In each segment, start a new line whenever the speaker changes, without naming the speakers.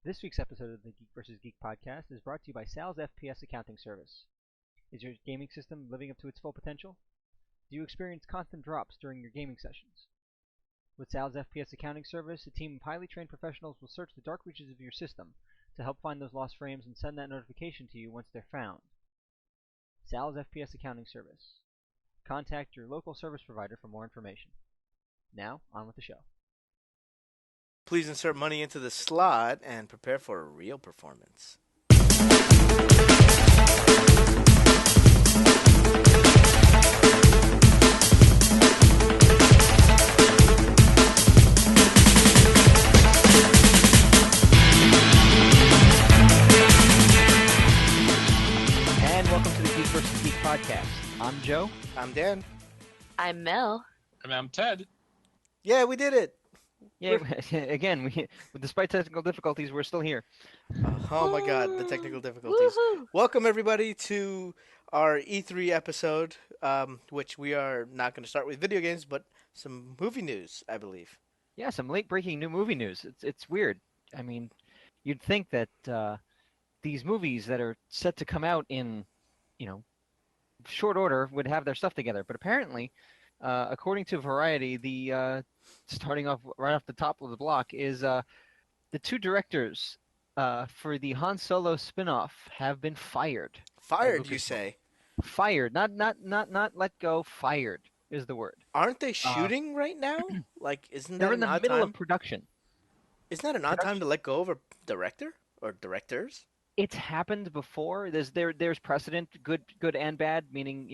This week's episode of the Geek vs. Geek podcast is brought to you by Sal's FPS accounting service. Is your gaming system living up to its full potential? Do you experience constant drops during your gaming sessions? With Sal's FPS accounting service, a team of highly trained professionals will search the dark reaches of your system to help find those lost frames and send that notification to you once they're found. Sal's FPS accounting service. Contact your local service provider for more information. Now, on with the show.
Please insert money into the slot and prepare for a real performance.
And welcome to the Geek vs. Geek podcast. I'm Joe.
I'm Dan.
I'm Mel.
And I'm Ted.
Yeah, we did it.
Yeah, again, despite technical difficulties, we're still here.
Oh my god, the technical difficulties.
Woohoo!
Welcome everybody to our E3 episode, which we are not going to start with video games, but some movie news, I believe.
Yeah, some late-breaking new movie news. It's weird. I mean, you'd think that these movies that are set to come out in, short order would have their stuff together, but apparently, according to Variety, the starting off right off the top of the block is the two directors for the Han Solo spin-off have been fired.
Fired, you say?
Fired, not let go. Fired is the word.
Aren't they shooting right now? Like, isn't
They're
that
in
an
the
odd
middle
time?
of production.
Isn't that an odd time to let go of a director or directors?
It's happened before. There's precedent, good and bad. Meaning,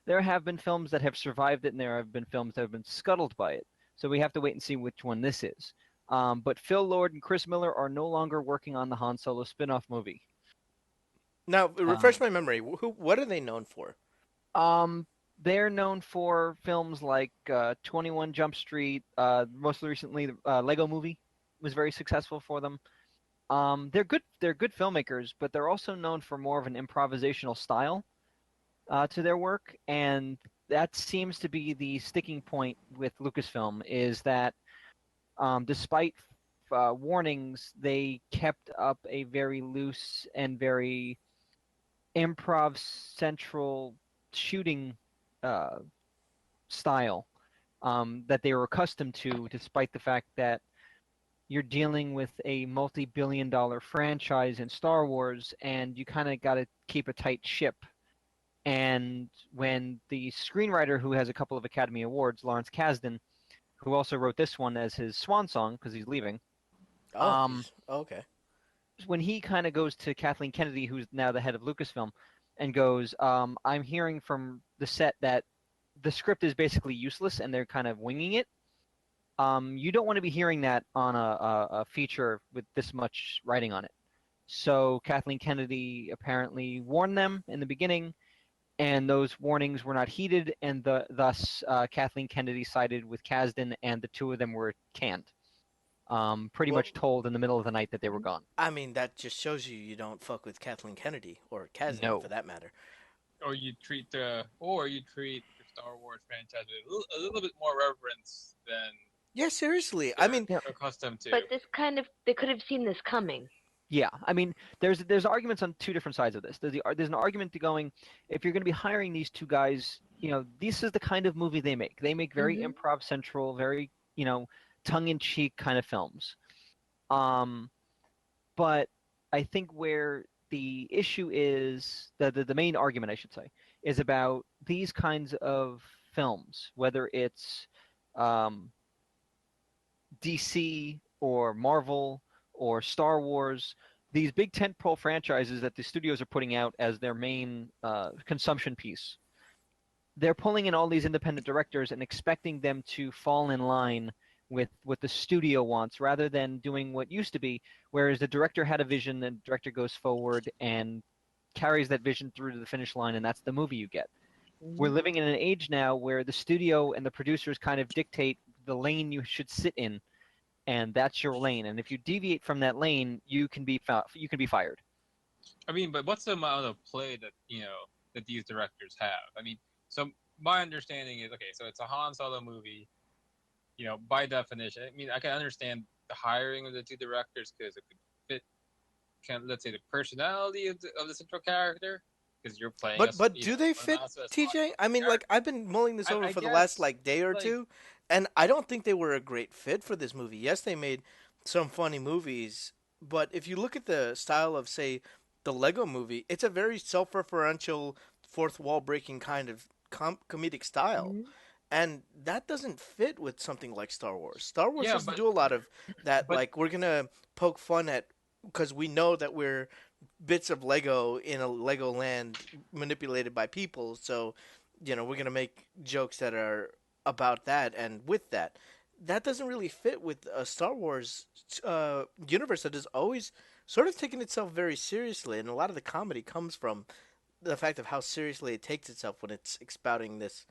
there have been films that have survived it, and there have been films that have been scuttled by it. So we have to wait and see which one this is. But Phil Lord and Chris Miller are no longer working on the Han Solo spin-off movie.
Now, refresh my memory. What are they known for?
They're known for films like 21 Jump Street. Most recently, the Lego Movie was very successful for them. They're good filmmakers, but they're also known for more of an improvisational style to their work, and that seems to be the sticking point with Lucasfilm, is that despite warnings, they kept up a very loose and very improv central shooting style that they were accustomed to, despite the fact that you're dealing with a multi-billion-dollar franchise in Star Wars, and you kind of got to keep a tight ship. And when the screenwriter, who has a couple of Academy Awards, Lawrence Kasdan, who also wrote this one as his swan song because he's leaving.
Okay.
When he kind of goes to Kathleen Kennedy, who's now the head of Lucasfilm, and goes, I'm hearing from the set that the script is basically useless and they're kind of winging it. You don't want to be hearing that on a feature with this much writing on it. So Kathleen Kennedy apparently warned them in the beginning, and those warnings were not heeded, and thus Kathleen Kennedy sided with Kasdan, and the two of them were canned. Pretty much told in the middle of the night that they were gone.
I mean, that just shows you don't fuck with Kathleen Kennedy, or Kasdan for that matter.
Or you treat the Star Wars franchise with a little bit more reverence than
Yeah, seriously.
they're
I mean,
accustomed to.
But they could have seen this coming.
Yeah, I mean, there's arguments on two different sides of this. There's an argument to going, if you're going to be hiring these two guys, this is the kind of movie they make. They make very improv central, very, tongue-in-cheek kind of films. But I think where the issue is, the main argument, I should say, is about these kinds of films, whether it's DC or Marvel or Star Wars, these big tentpole franchises that the studios are putting out as their main consumption piece. They're pulling in all these independent directors and expecting them to fall in line with what the studio wants, rather than doing what used to be, whereas the director had a vision, the director goes forward and carries that vision through to the finish line, and that's the movie you get. We're living in an age now where the studio and the producers kind of dictate the lane you should sit in, and that's your lane. And if you deviate from that lane, you can be fired.
I mean, but what's the amount of play that that these directors have? I mean, so my understanding is, okay, so it's a Han Solo movie. By definition, I mean, I can understand the hiring of the two directors because it could fit, let's say, the personality of the central character, because you're playing
But
as
but do they
one of
fit,
Masa's
TJ? I mean, like
character.
I've been mulling this over
I
for the last
guess
like day or
like
two, and I don't think they were a great fit for this movie. Yes, they made some funny movies, but if you look at the style of say the Lego movie, it's a very self-referential, fourth wall breaking kind of comedic style.
Mhm.
And that doesn't fit with something like Star Wars. Star Wars
yeah,
doesn't do a lot of that.
but
Like we're gonna poke fun at because we know that we're bits of Lego in a Lego land manipulated by people. So, we're gonna make jokes that are about that and with that. That doesn't really fit with a Star Wars universe that has always sort of taken itself very seriously, and a lot of the comedy comes from the fact of how seriously it takes itself when it's expounding this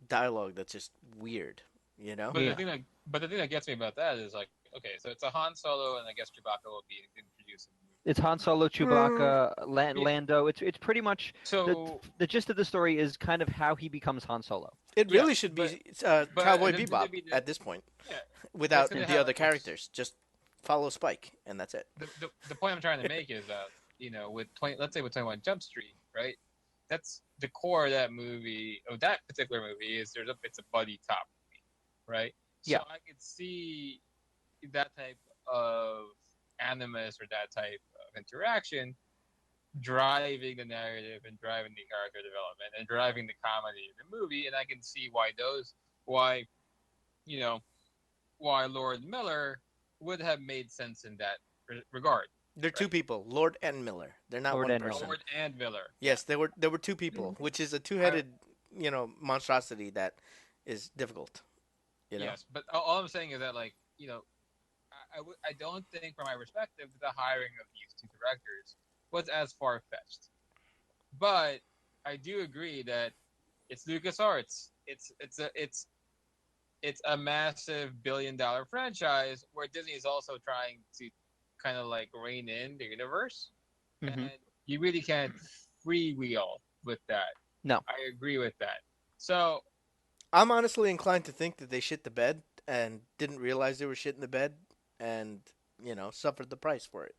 dialogue that's just weird. You know?
but the
Yeah.
thing that but the thing that gets me about that is like, okay, so it's a Han Solo, and I guess Chewbacca will be introduced in the movie.
It's Han Solo,
Mm,
Chewbacca,
Yeah.
Lando. It's pretty much the
So
the gist of the story is kind of how he becomes Han Solo.
it really
yes,
should
but
be
and
Cowboy
it's going
Bebop
to be the
at this point,
yeah, but it's
without
going to
the
have
other
like this.
characters. Just follow Spike, and that's it.
The point I'm trying to make is that with 20, let's say with 21 Jump Street, right? That's the core of that movie. Of that particular movie is it's a buddy cop movie, right? So
Yeah.
I could see that type of animus or that type of interaction driving the narrative and driving the character development and driving the comedy of the movie, and I can see why you know why Lord Miller would have made sense in that regard,
They're two
right?
people, Lord and Miller. They're not
Lord
one
and Miller.
person.
Lord and Miller, yeah.
Yes, there were two people, which is a
I,
two-headed, monstrosity that is difficult. You know.
yes, but all I'm saying is that like I don't think from my perspective that the hiring of these two directors was as far fetched, but I do agree that it's LucasArts. It's a massive billion-dollar franchise where Disney is also trying to kind of like rein in the universe,
Hmm.
and you really can't freewheel with that.
No.
I agree with that. So
I'm honestly inclined to think that they shit the bed and didn't realize they were shitting the bed, and suffered the price for it.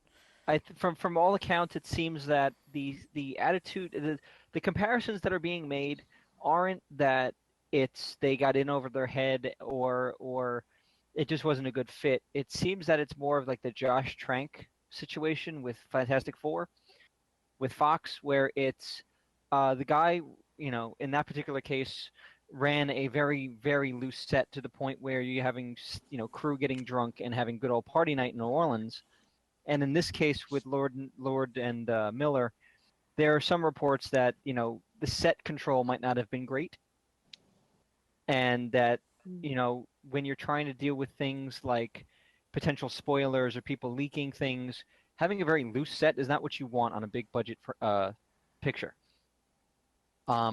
From all accounts, it seems that the attitude, the comparisons that are being made aren't that it's they got in over their head or it just wasn't a good fit. It seems that it's more of like the Josh Trank situation with Fantastic Four with Fox, where it's the guy, in that particular case, ran a very, very loose set to the point where you're having, crew getting drunk and having good old party night in New Orleans. And in this case, with Lord and Miller, there are some reports that the set control might not have been great, and that when you're trying to deal with things like potential spoilers or people leaking things, having a very loose set is not what you want on a big budget picture.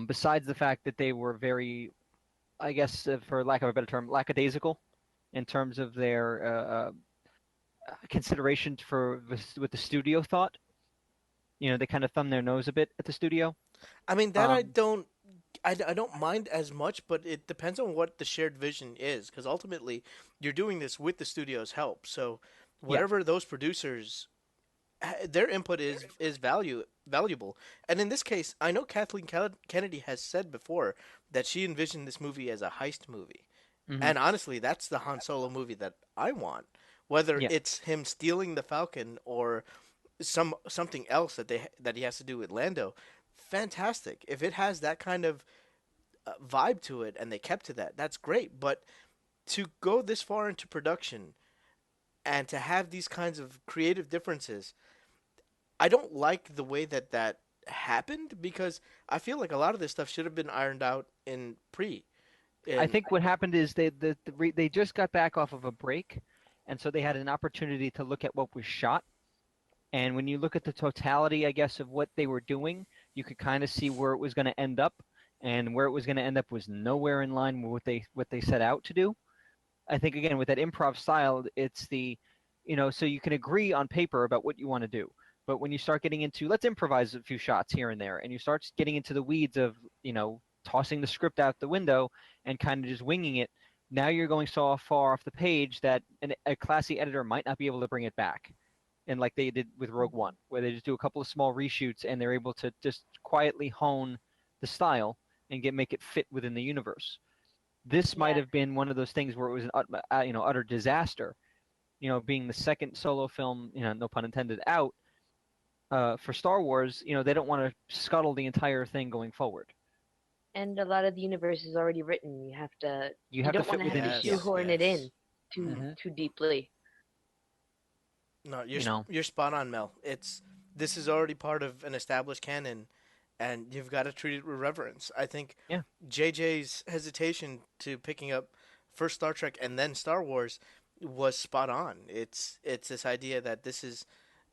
Besides the fact that they were very, I guess, for lack of a better term, lackadaisical in terms of their consideration for what the studio thought. They kind of thumb their nose a bit at the studio.
I mean that I
Um,
don't I don't mind as much, but it depends on what the shared vision is, because ultimately you're doing this with the studio's help. So
yeah.
whatever those producers, their input is valuable. And in this case, I know Kathleen Kennedy has said before that she envisioned this movie as a heist movie.
Hmm.
And honestly, that's the Han Solo movie that I want. Whether
Yeah.
it's him stealing the Falcon or something else that he has to do with Lando, fantastic. If it has that kind of vibe to it and they kept to that, that's great. But to go this far into production and to have these kinds of creative differences, I don't like the way that happened, because I feel like a lot of this stuff should have been ironed out in pre.
I
And
think what happened is they just got back off of a break, and so they had an opportunity to look at what was shot. And when you look at the totality, I guess, of what they were doing, you could kind of see where it was going to end up, and where it was going to end up was nowhere in line with what they set out to do. I think again with that improv style, it's so you can agree on paper about what you want to do, but when you start getting into let's improvise a few shots here and there, and you start getting into the weeds of tossing the script out the window and kind of just winging it, now you're going so far off the page that a classy editor might not be able to bring it back. and like they did with Rogue One, where they just do a couple of small reshoots and they're able to just quietly hone the style and make it fit within the universe. This might
Yeah.
have been one of those things where it was an utter disaster. Being the second solo film, no pun intended, out for Star Wars. They don't want to scuttle the entire thing going forward.
And a lot of the universe is already written.
You
You
have to
don't want
fit
to have
within
to
it. Yeah.
Yes,
shoehorn it
yes.
in too
Mhm.
too deeply.
No,
You know.
you're spot on, Mel. This is already part of an established canon, and you've got to treat it with reverence. I think
Yeah.
JJ's hesitation to picking up first Star Trek and then Star Wars was spot on. It's this idea that this is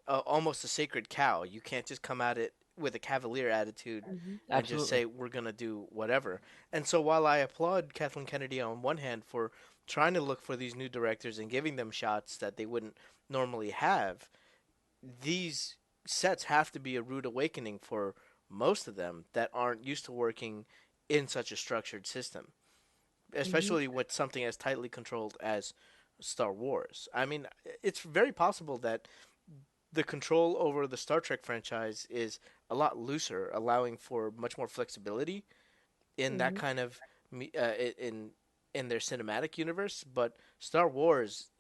almost a sacred cow. You can't just come at it with a cavalier attitude and just
Absolutely.
say we're gonna do whatever. And so while I applaud Kathleen Kennedy on one hand for trying to look for these new directors and giving them shots that they wouldn't normally have, these sets have to be a rude awakening for most of them that aren't used to working in such a structured system,
Hmm.
especially with something as tightly controlled as Star Wars. I mean, it's very possible that the control over the Star Trek franchise is a lot looser, allowing for much more flexibility in that
Hmm.
kind of in their cinematic universe. But Star Wars,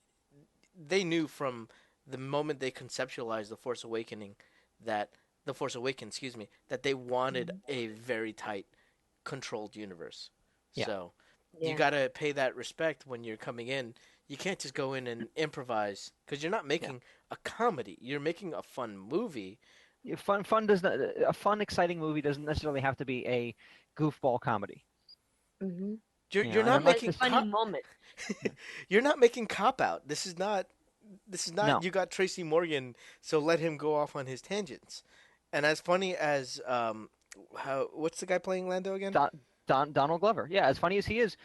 they knew from the moment they conceptualized that the Force Awakens, excuse me, that they wanted
Hmm.
a very tight, controlled universe.
Yeah.
So you
Yeah.
got to pay that respect when you're coming in. You can't just go in and improvise because you're not
Yeah.
making a comedy. You're making a fun movie.
Fun does not a fun, exciting movie doesn't necessarily have to be a goofball comedy.
Hmm.
You're
And
not
I'm
But
not
making
just
funny moment.
you're not making cop out. This is not
no.
you got Tracy Morgan, so let him go off on his tangents. And as funny as how what's the guy playing Lando again?
Donald Glover. Yeah, as funny as he is,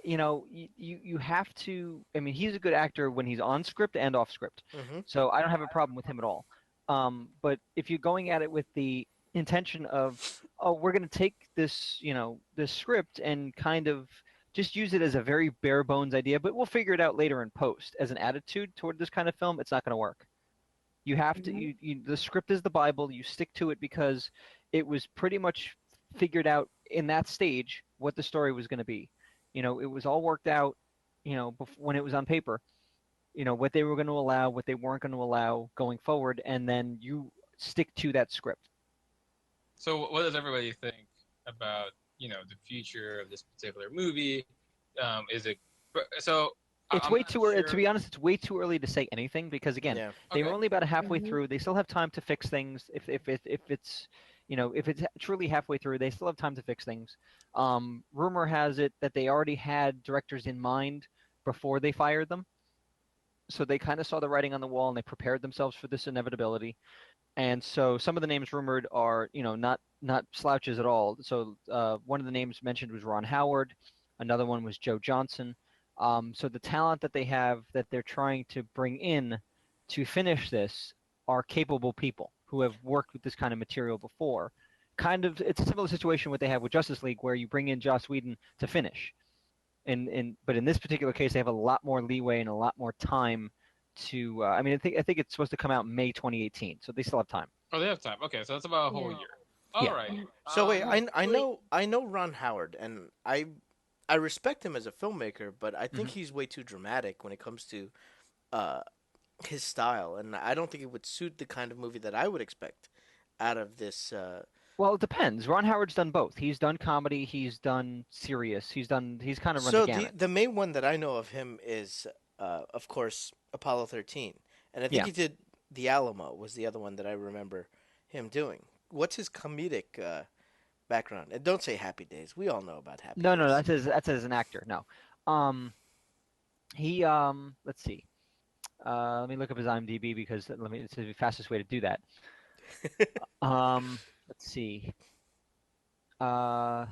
you have to. I mean, he's a good actor when he's on script and off script.
Mm-hmm.
So I don't have a problem with him at all. But if you're going at it with the intention of, oh, we're going to take this, this script and kind of just use it as a very bare bones idea, but we'll figure it out later in post as an attitude toward this kind of film, it's not going to work. You have to,
Hmm.
the script is the Bible. You stick to it because it was pretty much figured out in that stage what the story was going to be. It was all worked out, when it was on paper, what they were going to allow, what they weren't going to allow going forward, and then you stick to that script.
So, what does everybody think about the future of this particular movie? Is it so?
It's
I'm
way
not
too early. To
sure.
be honest, it's way too early to say anything because again,
Yeah.
they were
Okay.
only about halfway
Hmm.
through. They still have time to fix things. If it's truly halfway through, they still have time to fix things. Rumor has it that they already had directors in mind before they fired them, so they kind of saw the writing on the wall and they prepared themselves for this inevitability. And so some of the names rumored are, not slouches at all. So one of the names mentioned was Ron Howard. Another one was Joe Johnson. So the talent that they have that they're trying to bring in to finish this are capable people who have worked with this kind of material before. Kind of, it's a similar situation what they have with Justice League, where you bring in Joss Whedon to finish. But in this particular case, they have a lot more leeway and a lot more time to. I mean, I think it's supposed to come out May 2018, so they still have time.
Oh, they have time. Okay, so that's about a whole
Yeah.
year. All
Yeah.
right.
So wait,
Hopefully.
I know Ron Howard, and I respect him as a filmmaker, but I think
Hmm.
he's way too dramatic when it comes to uh, his style, and I don't think it would suit the kind of movie that I would expect out of this.
Well, it depends. Ron Howard's done both. He's done comedy. He's done serious. He's kind of run the
So the
gamut.
the main one that I know of him is, of course, Apollo 13, and I think
Yeah.
he did The Alamo was the other one that I remember him doing. What's his comedic background? And don't say Happy Days. We all know about Happy
No, no,
Days.
that's as an actor. No. Um, he let's see. Let me look up his IMDb because it's the fastest way to do that. Let's see. Uh,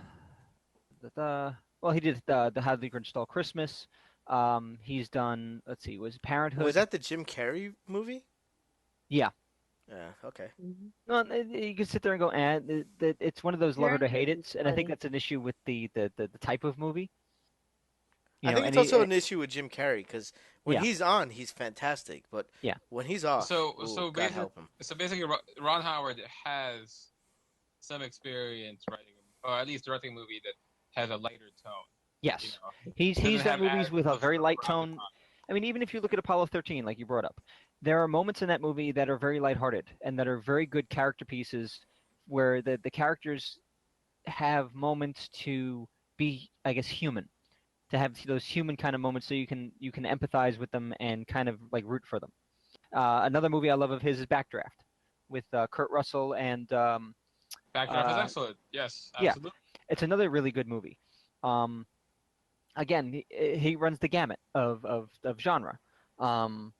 well, he did the How the Grinch Stole Christmas. He's done. Let's see. Was
Was
Parenthood?
that the Jim Carrey movie?
Yeah.
Yeah. Okay.
Hmm.
No, you can sit there and go, and it's one of those love it or hate
Parenthood was
it, and I think
funny.
that's an issue with the type of movie.
I think
And
it's also
he,
an issue with Jim Carrey because when
yeah,
he's on, he's fantastic, but
yeah.
when he's off,
So
ooh,
so
God
basically,
help him.
so basically, Ron Howard has some experience writing, or at least directing a movie that has a lighter tone. You
Yes,
know, it
he's
doesn't
done
have
movies
as
with a
much
very light
around the
tone.
time.
I mean, even if you look at Apollo 13, like you brought up, there are moments in that movie that are very lighthearted and that are very good character pieces, where the characters have moments to be, I guess, human, to have those human kind of moments, so you can empathize with them and kind of like root for them. Another movie I love of his is Backdraft, with Kurt Russell and
Backdraft is
uh,
excellent. Yes,
yeah,
absolutely.
it's another really good movie. Um, Again, he runs the gamut of genre. Um,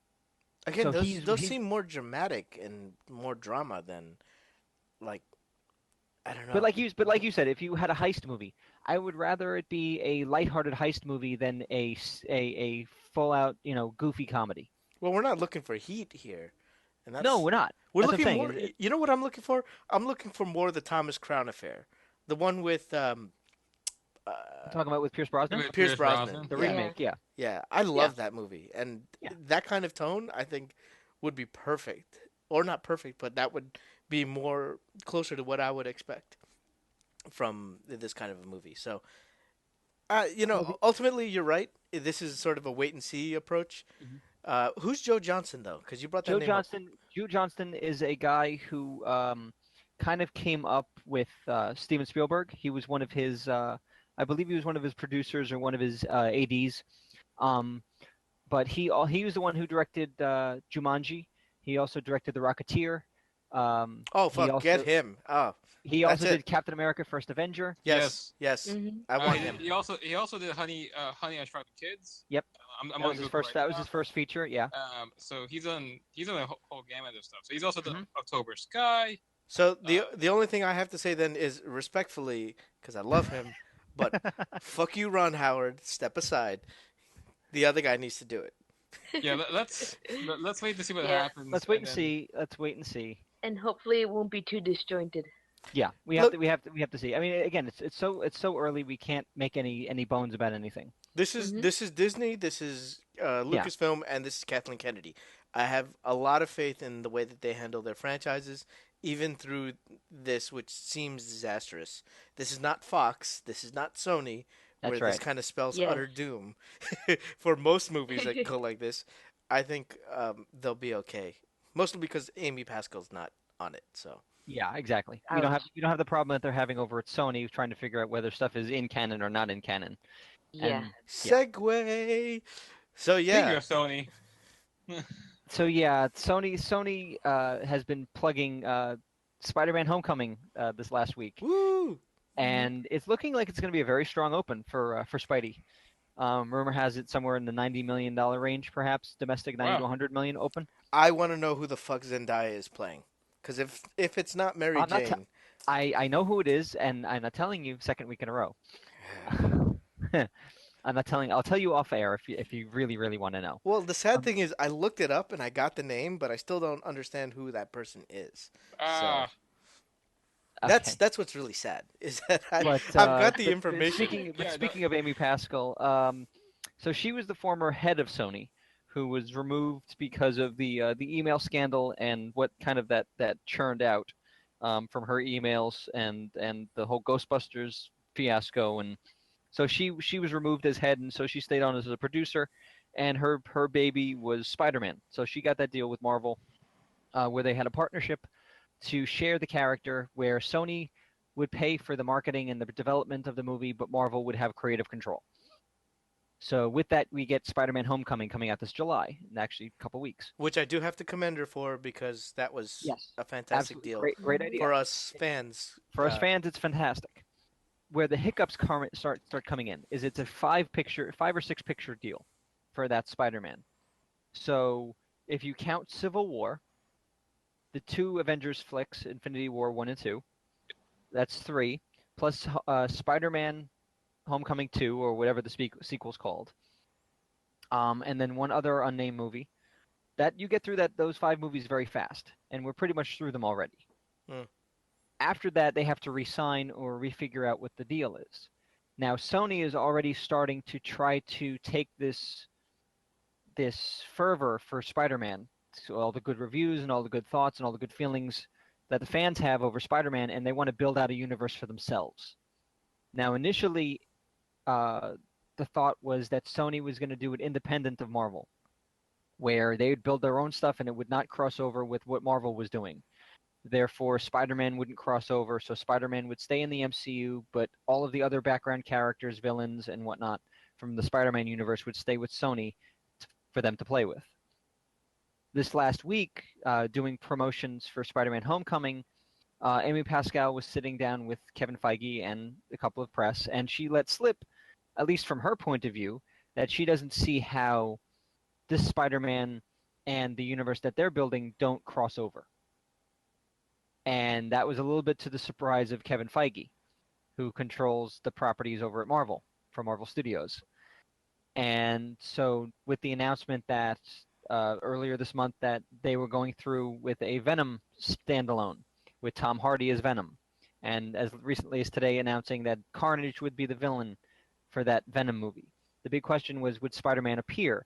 Again,
so
those
he's
seem more dramatic and more drama than like I don't
but
know.
like you said, if you had a heist movie, I would rather it be a lighthearted heist movie than a full out goofy comedy.
Well, we're not looking for heat here, and
No,
that's
we're not.
we're
That's what I'm
looking
saying.
more. You know what I'm looking for? I'm looking for more of the Thomas Crown Affair, the one with uh,
I'm talking about with Pierce Brosnan,
With
Pierce
Pierce
Brosnan.
Brosnan.
the
Yeah,
Yeah.
remake. Yeah,
yeah, I
yeah,
love that movie, and
yeah.
that kind of tone I think would be perfect, or not perfect, but that would be more closer to what I would expect from this kind of a movie. So,
Well,
ultimately, you're right. This is sort of a wait and see approach.
mhm.
Who's Joe Johnson though? Because you brought that name up.
Joe Johnston is a guy who kind of came up with Steven Spielberg. He was one of his, I believe he was one of his producers or one of his ADs. Um, but he was the one who directed Jumanji. He also directed The Rocketeer. Um,
Oh
he
fuck, get
also
him. Oh,
he
that's
also
it.
did Captain America: First Avenger.
Yes,
Yes.
yes.
Mhm.
I
Uh,
want
he,
him.
he also he also did Honey I Shrunk the Kids.
Yep,
I'm on Google right
that was
now.
his first feature. Yeah.
So he's on a whole gamut of stuff. So he's also done
Hmm.
October Sky.
So the
Uh,
the only thing I have to say then is respectfully, because I love him, but fuck you, Ron Howard. Step aside. The other guy needs to do it.
yeah, let's wait to see what
Yeah.
happens,
Let's wait
and
and
then
see. Let's wait and see.
And hopefully it won't be too disjointed.
Yeah,
Look,
we have to see. I mean, again, it's so early. We can't make any bones about anything.
this is
Mhm.
this is Disney. This is
Yeah,
Lucasfilm, and this is Kathleen Kennedy. I have a lot of faith in the way that they handle their franchises, even through this, which seems disastrous. This is not Fox. This is not Sony, where
that's
this
right.
kind of spells
Yes.
utter doom. For most movies that go like this, I think they'll be okay. Mostly because Amy Pascal's not on it. So
Yeah, exactly.
Ouch.
We don't have the problem that they're having over at Sony trying to figure out whether stuff is in canon or not in canon.
Yeah.
And yeah.
segue. So
speaking
yeah.
of Sony,
So yeah, Sony has been plugging Spider-Man: Homecoming this last week,
Woo!
Mhm.
and it's looking like it's going to be a very strong open for Spidey. Rumor has it somewhere in the $90 million range, perhaps domestic, 90 to
wow,
100 million open.
I want to know who the fuck Zendaya is playing. Because if it's not Mary
I'm not.
Jane,
I know who it is, and I'm not telling you second week in a row. I'm not telling. I'll tell you off air if you really really want to know.
well, the sad
Um,
thing is I looked it up and I got the name, but I still don't understand who that person is. So
ah,
that's
okay,
that's what's really sad is that
but
I've got the information.
yeah, no,
speaking of Amy Pascal, so she was the former head of Sony, who was removed because of the email scandal and what kind of that churned out from her emails and the whole Ghostbusters fiasco. And so she was removed as head, and so she stayed on as a producer, and her baby was Spider-Man. So she got that deal with Marvel, where they had a partnership to share the character, where Sony would pay for the marketing and the development of the movie, but Marvel would have creative control. So with that, we get Spider-Man: Homecoming coming out this July, in actually a couple weeks.
Which I do have to commend her for because that was
Yes,
a fantastic
absolutely
deal
great
Mhm.
idea.
for us fans.
For us fans, it's fantastic. Where the hiccups start coming in is it's a five or six picture deal for that Spider-Man. So if you count Civil War, the two Avengers flicks, Infinity War 1 and 2, that's three, plus Spider-Man: Homecoming 2 or whatever the sequel's called, and then one other unnamed movie. That you get through those five movies very fast, and we're pretty much through them already.
Hmm.
After that, they have to re-sign or refigure out what the deal is. Now Sony is already starting to try to take this fervor for Spider-Man, so all the good reviews and all the good thoughts and all the good feelings that the fans have over Spider-Man, and they want to build out a universe for themselves. Now, initially, the thought was that Sony was going to do it independent of Marvel, where they would build their own stuff and it would not cross over with what Marvel was doing. Therefore, Spider-Man wouldn't cross over, so Spider-Man would stay in the MCU, but all of the other background characters, villains, and whatnot from the Spider-Man universe would stay with Sony for them to play with. This last week, doing promotions for Spider-Man Homecoming, Amy Pascal was sitting down with Kevin Feige and a couple of press, and she let slip, at least from her point of view, that she doesn't see how this Spider-Man and the universe that they're building don't cross over. And that was a little bit to the surprise of Kevin Feige, who controls the properties over at Marvel, for Marvel Studios. And so with the announcement that earlier this month that they were going through with a Venom standalone with Tom Hardy as Venom, and as recently as today announcing that Carnage would be the villain for that Venom movie. The big question was, would Spider-Man appear?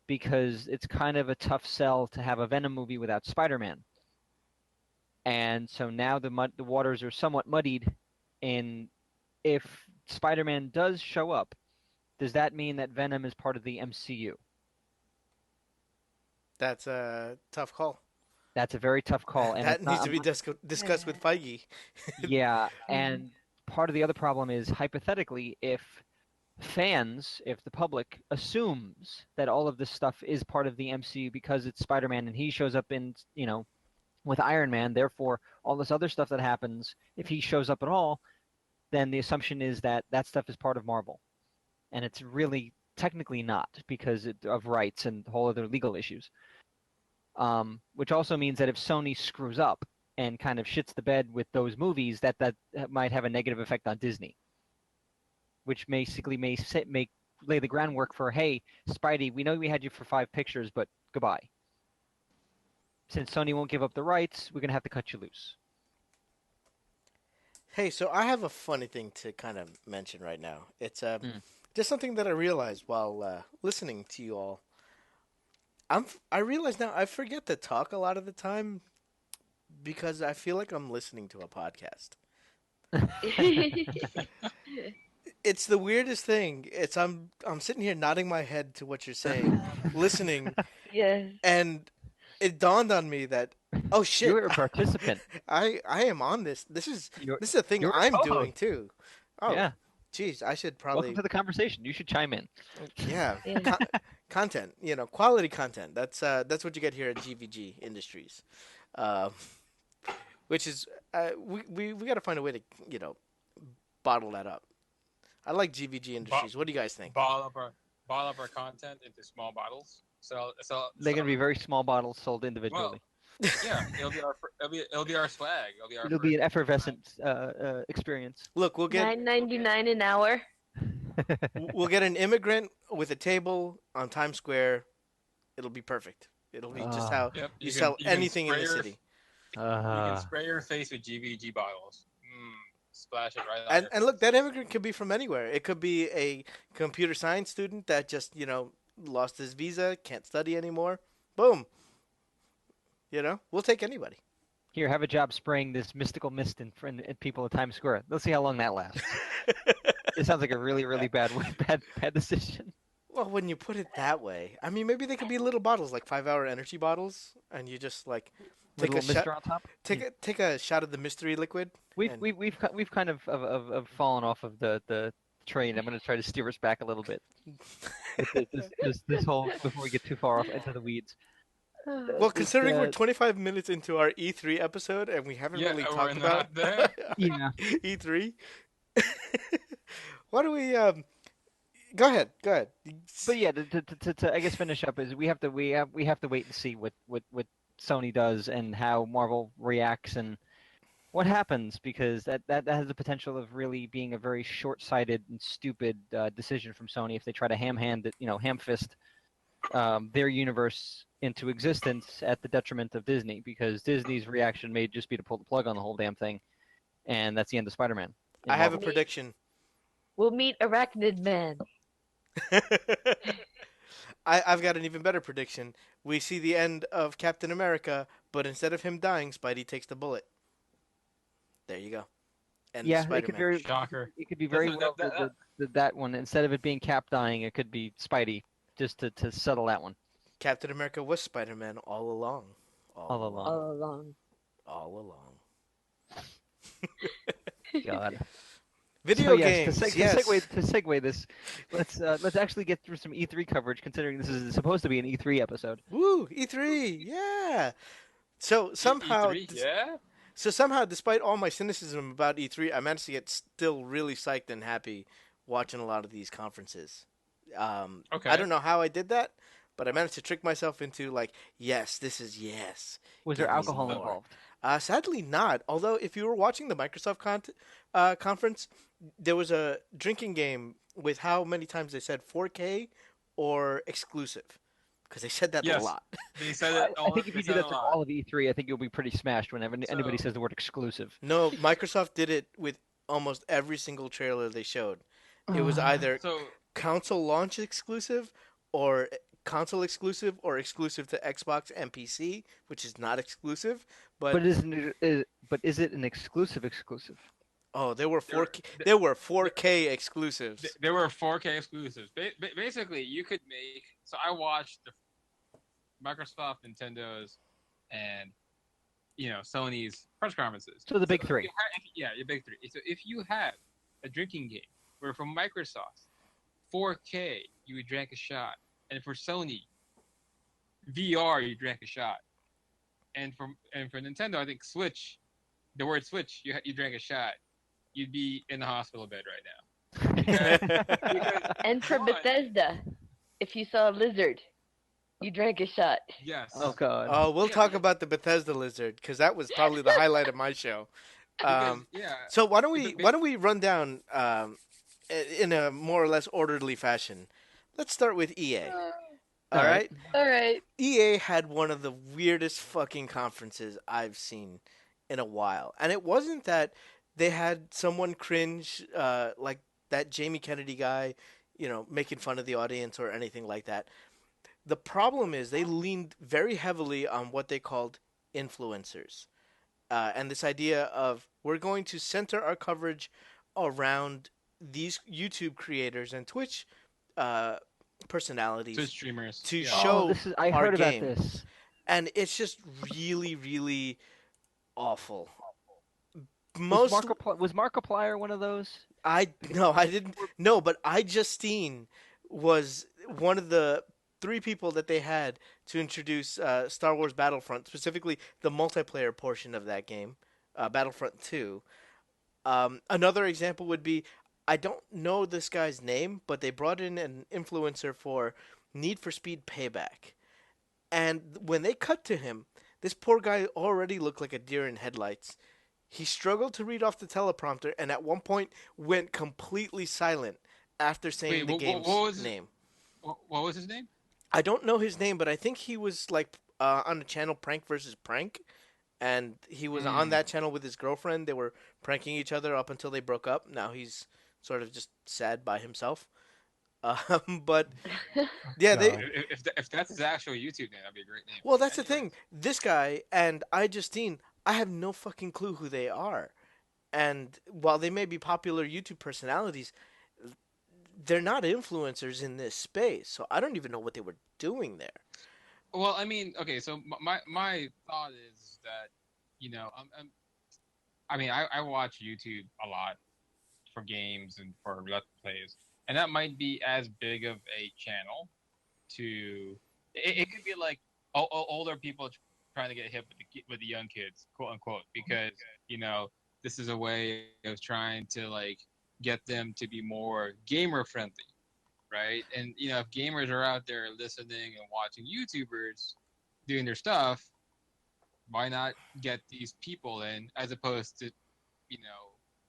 Because it's kind of a tough sell to have a Venom movie without Spider-Man. And so now the waters are somewhat muddied in if Spider-Man does show up, does that mean that Venom is part of the MCU?
That's a tough call.
That's a very tough call. And
That
it's
needs
not,
to be discussed with Feige.
yeah, and part of the other problem is, hypothetically, if the public assumes that all of this stuff is part of the MCU because it's Spider-Man and he shows up in, with Iron Man, therefore all this other stuff that happens, if he shows up at all, then the assumption is that that stuff is part of Marvel. And it's really technically not, because of rights and whole other legal issues. Which also means that if Sony screws up and kind of shits the bed with those movies, that might have a negative effect on Disney, which basically may lay the groundwork for, hey, Spidey, we know we had you for 5 pictures, but goodbye. Since Sony won't give up the rights, we're going to have to cut you loose.
Hey, so I have a funny thing to kind of mention right now. It's just something that I realized while listening to you all. I realize now I forget to talk a lot of the time because I feel like I'm listening to a podcast. It's the weirdest thing. I'm sitting here nodding my head to what you're saying, listening,
Yes.
and it dawned on me that, oh shit,
You're a participant.
I am on this. This is a thing
you're a
I'm
co-host.
doing too. Oh,
Yeah.
Geez, I should probably.
Welcome to the conversation. You should chime in.
Yeah,
Yeah.
content. Quality content. That's what you get here at GVG Industries, which is we got to find a way to bottle that up. I like GVG Industries. What do you guys think?
Bottle up our content into small bottles.
They're going to be very small bottles sold individually.
Yeah, it'll be our swag.
It'll be an effervescent experience.
Look, we'll get
$9.99 an hour.
we'll get an immigrant with a table on Times Square. It'll be perfect. It'll be just how you sell anything in the city.
You can spray your face with GVG bottles. Splash it right on your
And look, that immigrant could be from anywhere. It could be a computer science student that just lost his visa, can't study anymore. Boom. We'll take anybody.
Here, have a job spraying this mystical mist in people at Times Square. Let's see how long that lasts. It sounds like a really, really bad decision.
Well, when you put it that way, I mean, maybe they could be little bottles, like 5-hour energy bottles, and you just take a shot
on top.
Take a shot of the mystery liquid.
We've kind of fallen off of the train. I'm going to try to steer us back a little bit. this whole, before we get too far off into the weeds.
Well, considering we're 25 minutes into our E3 episode and we haven't really talked about E3, why do we? Go ahead.
But yeah, to I guess finish up is we have to wait and see what Sony does and how Marvel reacts and what happens, because that has the potential of really being a very short-sighted and stupid decision from Sony if they try to ham fist their universe into existence at the detriment of Disney, because Disney's reaction may just be to pull the plug on the whole damn thing, and that's the end of Spider-Man.
I have a prediction.
We'll meet Arachnid Man.
I've got an even better prediction. We see the end of Captain America, but instead of him dying, Spidey takes the bullet. There you go. End of
Yeah, it could
Spider-Man.
very
Shocker.
it could be
That's
very well that one instead of it being Cap dying, it could be Spidey just to settle that one
Captain America was Spider-Man all along. All
all
along.
along.
All along.
All along.
God.
Video
So yes,
games. Yes.
to segue this, let's actually get through some E3 coverage, considering this is supposed to be an E3 episode.
Woo! E3. Yeah. So somehow,
E3, yeah.
so somehow, despite all my cynicism about E3, I managed to get still really psyched and happy watching a lot of these conferences.
Okay.
I don't know how I did that, but I managed to trick myself into like, yes, this is yes.
Was
Give
there
me
alcohol
more.
involved?
Sadly, not. Although, if you were watching the Microsoft conference, there was a drinking game with how many times they said 4K or exclusive, because they said that a
Yes.
lot.
They said
I
it. All,
think if
they
you do
said
that
it a
for
lot.
all of E3, I think you'll be pretty smashed whenever anybody
So-
says the word exclusive.
No, Microsoft did it with almost every single trailer they showed. It was either
So
console launch exclusive or console exclusive or exclusive to Xbox and PC, which is not exclusive.
But is it an exclusive exclusive?
Oh, there were
There were-
4K. There were 4K exclusives.
there were 4K exclusives. Basically, you could make. So I watched the Microsoft, Nintendo's, and Sony's press conferences.
So the big
if
three.
you had- your big three. So if you had a drinking game where from Microsoft, 4K, you drank a shot, and for Sony, VR, you drank a shot, and for Nintendo, I think Switch, the word Switch, you drank a shot, you'd be in the hospital bed right now. Because
And for
one,
Bethesda, if you saw a lizard, you drank a shot.
yes.
Oh God.
Oh, we'll
Yeah,
talk
yeah.
about the Bethesda lizard because that was probably the highlight of my show.
Because, yeah.
So why
But
don't we run down in a more or less orderly fashion? Let's start with EA. All
All
right.
right.
All right.
EA had one of the weirdest fucking conferences I've seen in a while, and it wasn't that they had someone cringe like that Jamie Kennedy guy, making fun of the audience or anything like that. The problem is they leaned very heavily on what they called influencers. And this idea of we're going to center our coverage around these YouTube creators and Twitch personalities
Twitch streamers.
to
yeah.
show
I
our
heard about
game.
this.
And it's just really, really awful.
Was Markiplier one of those?
I didn't. No, but iJustine was one of the 3 people that they had to introduce Star Wars Battlefront, specifically the multiplayer portion of that game, Battlefront 2. Another example would be, I don't know this guy's name, but they brought in an influencer for Need for Speed Payback. And when they cut to him, this poor guy already looked like a deer in headlights. He struggled to read off the teleprompter and at one point went completely silent after saying the game's name.
What was his name?
I don't know his name, but I think he was like on the channel Prank versus Prank, and he was on that channel with his girlfriend. They were pranking each other up until they broke up. Now he's sort of just sad by himself. But yeah,
If that's his actual YouTube name, that'd be a great name.
well, that's the thing. This guy and iJustine, I have no fucking clue who they are. And while they may be popular YouTube personalities, they're not influencers in this space. So I don't even know what they were doing there.
Well, I mean, okay. So my thought is that I watch YouTube a lot for games and for let's plays, and that might be as big of a channel to. It could be like older people trying to get hip with the young kids, quote unquote, because this is a way of trying to like get them to be more gamer friendly, right? And if gamers are out there listening and watching YouTubers doing their stuff, why not get these people in as opposed to,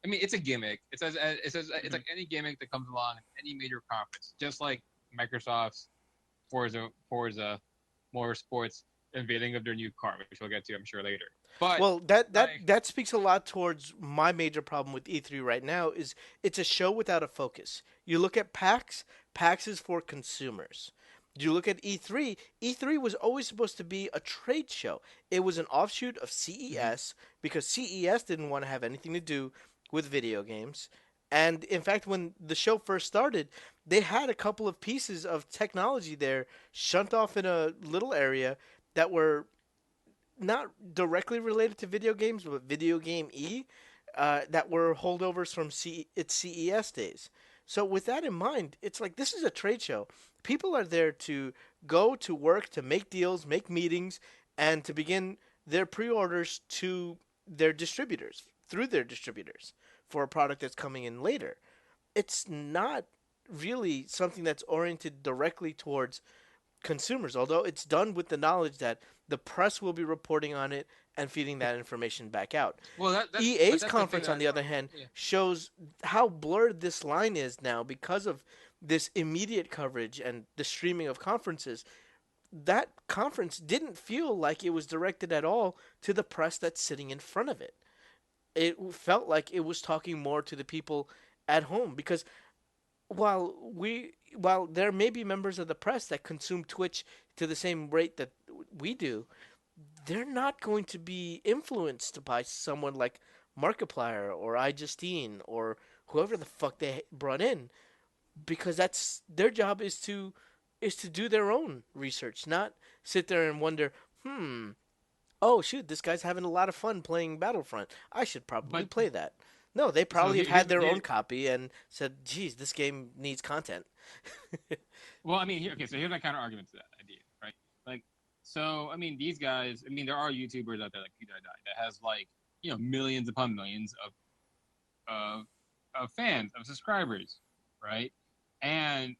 I mean, it's a gimmick. It's like any gimmick that comes along at any major conference, just like Microsoft's Forza Motorsports. unveiling of their new car, which we'll get to, I'm sure, later. But
Well,
like,
that speaks a lot towards my major problem with E3 right now is it's a show without a focus. You look at PAX is for consumers. You look at E3, E3 was always supposed to be a trade show. It was an offshoot of
mhm.
CES because CES didn't want to have anything to do with video games. And in fact, when the show first started, they had a couple of pieces of technology there shunt off in a little area that were not directly related to video games, but video game that were holdovers from its CES days. So with that in mind, it's like this is a trade show. People are there to go to work, to make deals, make meetings, and to begin their pre-orders to their distributors through their distributors for a product that's coming in later. It's not really something that's oriented directly towards consumers, although it's done with the knowledge that the press will be reporting on it and feeding that information back out.
well, but
EA's
that's the thing
conference, on
that
the other hand,
yeah.
shows how blurred this line is now because of this immediate coverage and the streaming of conferences. That conference didn't feel like it was directed at all to the press that's sitting in front of it. It felt like it was talking more to the people at home because while there may be members of the press that consume Twitch to the same rate that we do, they're not going to be influenced by someone like Markiplier or iJustine or whoever the fuck they brought in, because that's their job is to do their own research, not sit there and wonder, oh shoot, this guy's having a lot of fun playing Battlefront. I should probably
But
play that. No, they
so
probably have
here's
had their
here,
own copy and said, "Geez, this game needs content."
well, I mean, okay, so here's my counter argument to that idea, right? Like, so I mean, these guys, I mean, there are YouTubers out there like PewDiePie that has like millions upon millions of of fans, of subscribers, right? And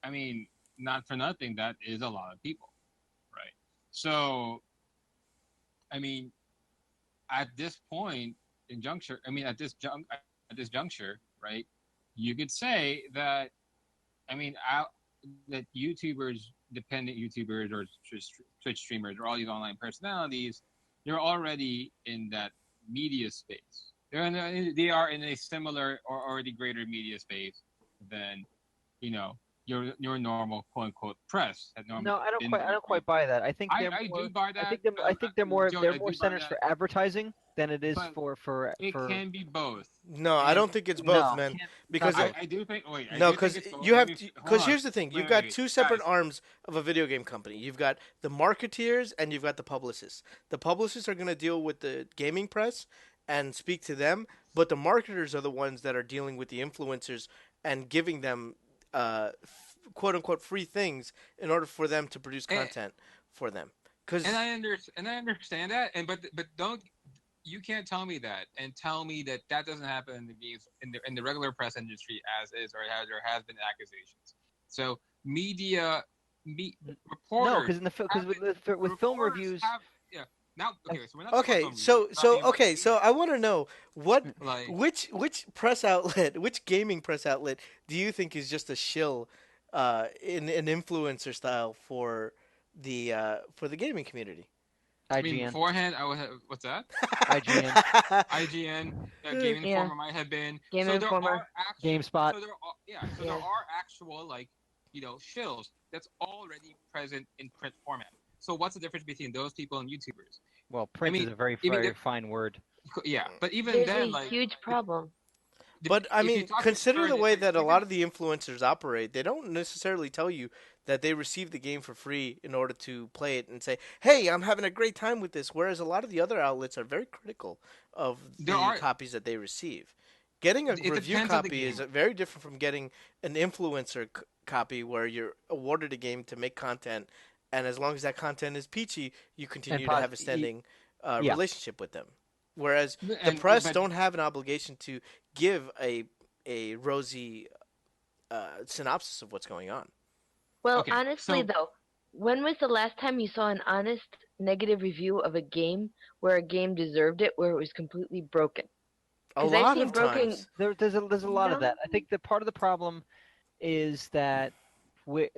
I mean, not for nothing, that is a lot of people, right? So I mean, at this point in juncture, I mean, at this juncture, right? You could say that I mean, that YouTubers, dependent YouTubers or Twitch streamers or all these online personalities, they're already in that media space. They are in a similar or already greater media space than you know your normal quote unquote press had normally
No,
been
I
there,
don't
right?
quite buy that. I think they're
I do
more.
buy that.
I think
Joey,
they're
I
more
do buy
centers
that,
for advertising than it is
but it
for.
can be both.
No, I
And
don't think it's both,
No,
man.
it's not
Because
both.
I do think. Wait, I
no,
do think
because
it's both.
you
Let
have
me hold
because
on.
here's the thing: you've got
Wait,
two separate
guys.
arms of a video game company. You've got the marketeers and you've got the publicists. The publicists are going to deal with the gaming press and speak to them, but the marketers are the ones that are dealing with the influencers and giving them quote unquote free things in order for them to produce
And,
content for them. Because
and I understand that, and but don't you can't tell me that and tell me that that doesn't happen in the games in the regular press industry as is or has been accusations. So media
No,
reporters
because
have
with
been
with film
reporters
reviews,
have yeah now
I,
okay so we're not talking about
okay,
film reviews we're talking about
so
media
I want to know what
like
which press outlet, which gaming press outlet do you think is just a shill in an influencer style for the gaming community?
I mean
IGN,
beforehand I would have what's that
IGN,
IGN, Game
Yeah,
Informer might have been.
Game
So there
Informer.
are actual.
GameSpot.
So there are yeah. So there
Yeah.
are actual like shills that's already present in print format. So what's the difference between those people and YouTubers?
Well,
I
print is
mean,
a very
even
very fine word.
yeah, but even
There's
then,
a
like
huge problem.
But I
if you
mean,
talk to
consider the way
like
that a
even
lot of the influencers operate. They don't necessarily tell you that they received the game for free in order to play it and say, "Hey, I'm having a great time with this." Whereas a lot of the other outlets are very critical of
there
the
are
copies that they receive. Getting a
it
review
depends on the
copy is
game.
very different from getting an influencer copy where you're awarded a game to make content, and as long as that content is peachy, you
And
continue to have a standing
yeah,
relationship with them. Whereas the
And
press
but
don't have an obligation to give a rosy synopsis of what's going on.
Well,
okay,
honestly,
so
though, when was the last time you saw an honest negative review of a game where a game deserved it, where it was completely broken?
A
Because I've
lot
seen
of
broken.
times.
there's a lot of
No.
that. I think that part of the problem is that we,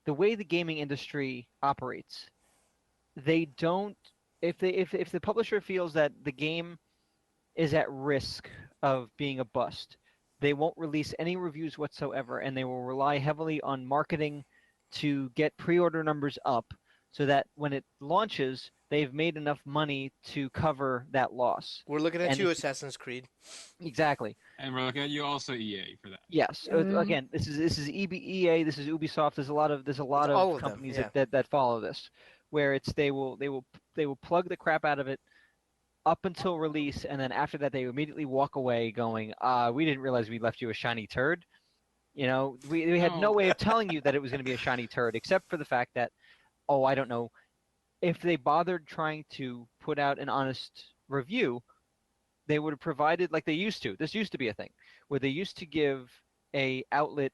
the way the gaming industry operates, they don't if the publisher feels that the game is at risk of being a bust, they won't release any reviews whatsoever, and they will rely heavily on marketing to get pre-order numbers up so that when it launches, they've made enough money to cover that loss.
We're looking at
And
you,
if
Assassin's Creed.
exactly.
And we're looking at you also EA for that.
Yes.
Mhm.
Again, this is EA, this is Ubisoft. There's a
It's
lot of
all of them,
companies
yeah.
that follow this, where it's they will plug the crap out of it up until release, and then after that they immediately walk away, going, we didn't realize we left you a shiny turd. You know, we had no
No,
way of telling you that it was going to be a shiny turd, except for the fact that, oh, I don't know, if they bothered trying to put out an honest review, they would have provided like they used to. This used to be a thing where they used to give a outlet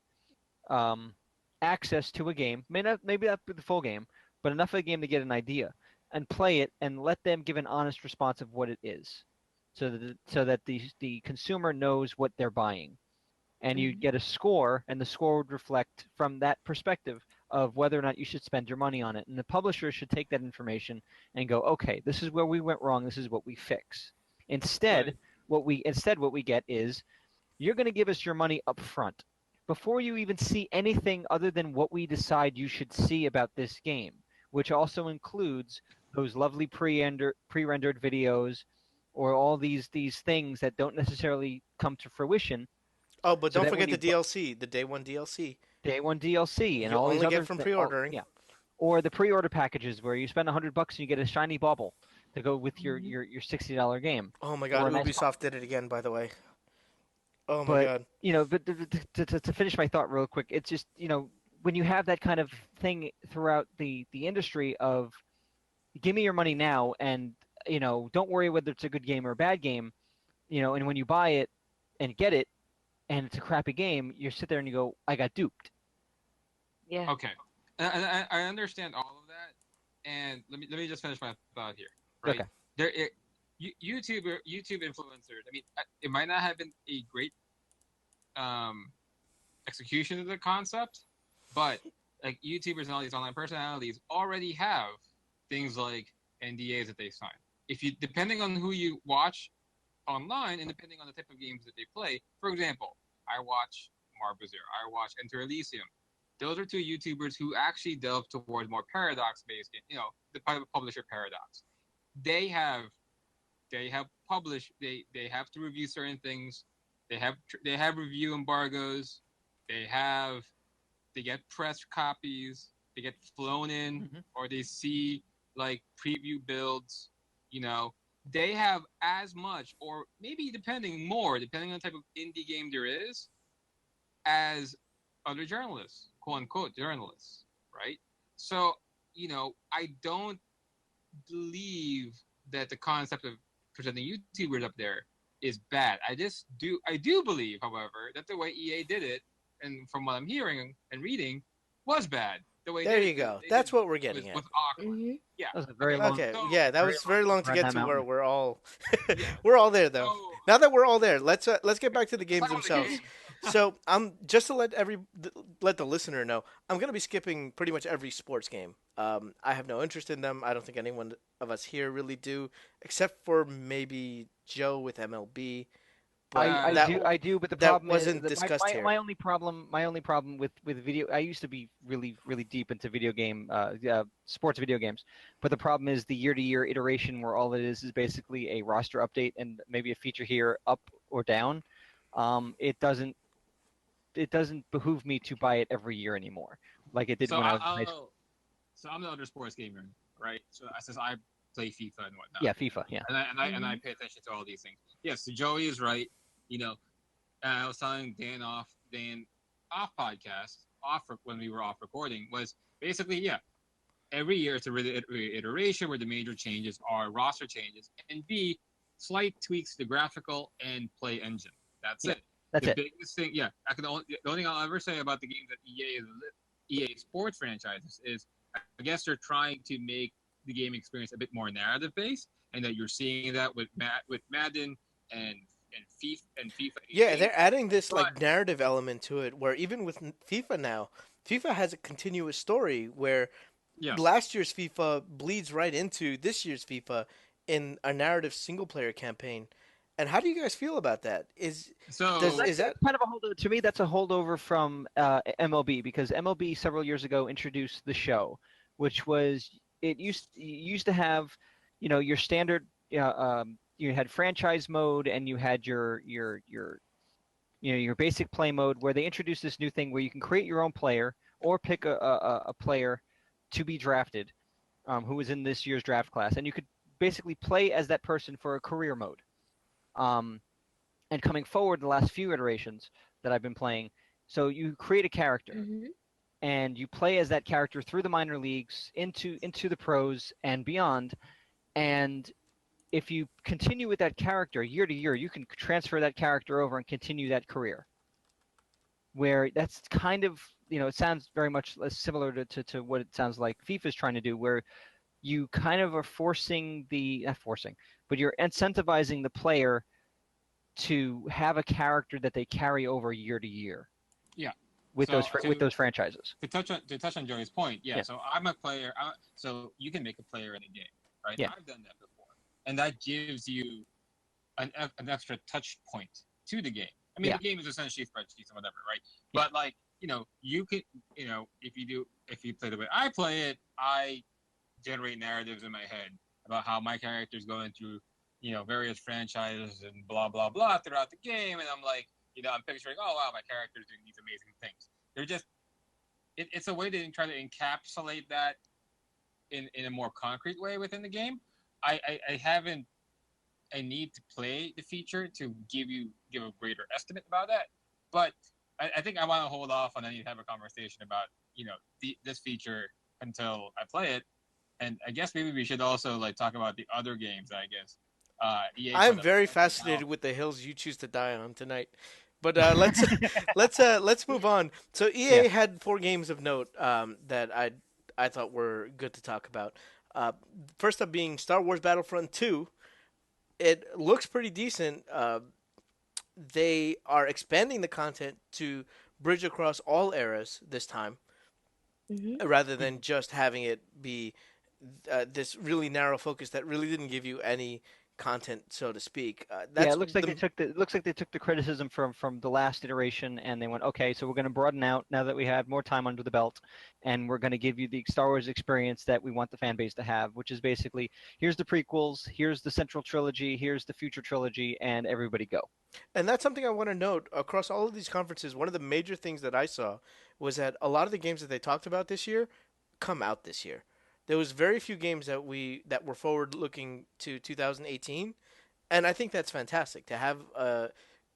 um, access to a game, maybe not the full game, but enough of the game to get an idea and play it and let them give an honest response of what it is, so that the consumer knows what they're buying, and you
Mhm.
get a score, and the score would reflect from that perspective of whether or not you should spend your money on it, and the publisher should take that information and go, okay, this is where we went wrong, this is what we fix. Instead,
right.
what we get is, you're going to give us your money up front before you even see anything other than what we decide you should see about this game, which also includes those lovely pre-rendered videos, or all these things that don't necessarily come to fruition,
Oh, but
so
don't
that when
forget
you
the DLC, the day one DLC.
day one DLC and
You
all these
only get
other
from pre-ordering.
yeah, or the pre-order packages where you spend $100 and you get a shiny bauble to go with your
Mhm.
$60 game,
Oh my God,
or a nice.
Ubisoft did it again. By the way. Oh my
But
God.
but to finish my thought real quick, it's just, when you have that kind of thing throughout the industry of, give me your money now, and don't worry whether it's a good game or a bad game, and when you buy it and get it and it's a crappy game, you sit there and you go, I got duped.
Yeah.
Okay. And I understand all of that. And let me just finish my thought here. Right
Okay.
there, YouTube influencers. I mean, it might not have been a great um, execution of the concept, but like YouTubers and all these online personalities already have things like NDAs that they sign. If you, depending on who you watch online and depending on the type of games that they play, for example, I watch Marvel Zero, I watch Enter Elysium. Those are two YouTubers who actually delve towards more paradox-based, the publisher paradox. They have they have published they have to review certain things. They have review embargoes. They have they get press copies. They get flown in,
Hmm.
or they see like preview builds. You know, they have as much, or maybe depending on the type of indie game there is, as other journalists, quote unquote journalists, right? So, I don't believe that the concept of presenting YouTubers up there is bad. I do believe, however, that the way EA did it, and from what I'm hearing and reading, was bad. The way
There
they
you
did,
go.
they did
That's what we're
was
getting at.
was awkward.
Mhm.
Yeah.
That was a
Okay.
Okay,
So
yeah, that
very
was
long
very long to
ride
get
that
to where
mountain.
we're all
yeah.
we're all there though.
So
Now that we're all there, let's get back to the
let's
games
talk about the
themselves.
game.
So I'm just to let the listener know, I'm gonna be skipping pretty much every sports game. I have no interest in them. I don't think anyone of us here really do, except for maybe Joe with MLB. But
I
that
do, but the
that
problem is
wasn't
that
discussed here.
my only problem with video. I used to be really really deep into video game, sports video games, but the problem is the year to year iteration where all it is basically a roster update and maybe a feature here up or down. It doesn't behoove me to buy it every year anymore, like it did
So
when I was in high school.
so I'm the other sports gamer, right? So since I play FIFA and whatnot,
Yeah, FIFA. Yeah.
and I
Mhm.
pay attention to all these things. Yes, so Joey is right. You know, I was telling Dan off podcast when we were off recording was basically, yeah, every year it's a iteration where the major changes are roster changes and B, slight tweaks to the graphical and play engine. That's
Yeah.
it.
That's
The
it.
biggest thing, yeah, the only thing I'll ever say about the games that EA Sports franchises is, I guess they're trying to make the game experience a bit more narrative based, and that you're seeing that with Madden and FIFA
Yeah,
18.
they're adding this
But
like narrative element to it, where even with FIFA now, FIFA has a continuous story where
Yeah.
last year's FIFA bleeds right into this year's FIFA in a narrative single player campaign. And how do you guys feel about that?
Well,
So
Is that
that's kind of a holdover. To me, that's a holdover from MLB because MLB several years ago introduced the show, which was you used to have, your standard. You had franchise mode and you had your basic play mode where they introduced this new thing where you can create your own player or pick a player to be drafted, who was in this year's draft class, and you could basically play as that person for a career mode. Um, and coming forward, the last few iterations that I've been playing, so you create a character
Mhm.
and you play as that character through the minor leagues into the pros and beyond. And if you continue with that character year to year, you can transfer that character over and continue that career. Where that's kind of, it sounds very much similar to what it sounds like FIFA's trying to do, where you kind of are forcing not forcing, but you're incentivizing the player to have a character that they carry over year to year
yeah.
with
So
those franchises.
to touch on Joey's point, yeah.
Yeah,
So I'm a player. So you can make a player in a game, right?
yeah,
I've done that before, and that gives you an extra touch point to the game. I mean,
yeah,
the game is essentially spreadsheets and whatever, right?
yeah,
But like, you could, if you play the way I play it, I generate narratives in my head about how my character is going through, various franchises and blah blah blah throughout the game, and I'm like, I'm picturing, oh wow, my character is doing these amazing things. They're just, it's a way to try to encapsulate that in a more concrete way within the game. I haven't a need to play the feature to give a greater estimate about that. But I think I want to hold off on any type of conversation about this feature until I play it. And I guess maybe we should also like talk about the other games. I guess EA
I'm
put up
very
something
fascinated
out.
with the hills you choose to die on tonight. But let's move on. So
yeah.
EA had 4 games of note that I thought were good to talk about. Uh, First up being Star Wars Battlefront 2. It looks pretty decent. They are expanding the content to bridge across all eras this time,
Mhm.
rather than
Mhm.
just having it be this really narrow focus that really didn't give you any content, so to speak.
Yeah,
That's the
it looks like they took the criticism from the last iteration and they went, okay, so we're going to broaden out now that we have more time under the belt, and we're going to give you the Star Wars experience that we want the fan base to have, which is basically here's the prequels, here's the central trilogy, here's the future trilogy, and everybody go.
And that's something I want to note across all of these conferences. One of the major things that I saw was that a lot of the games that they talked about this year come out this year. There was very few games that were forward looking to 2018, and I think that's fantastic to have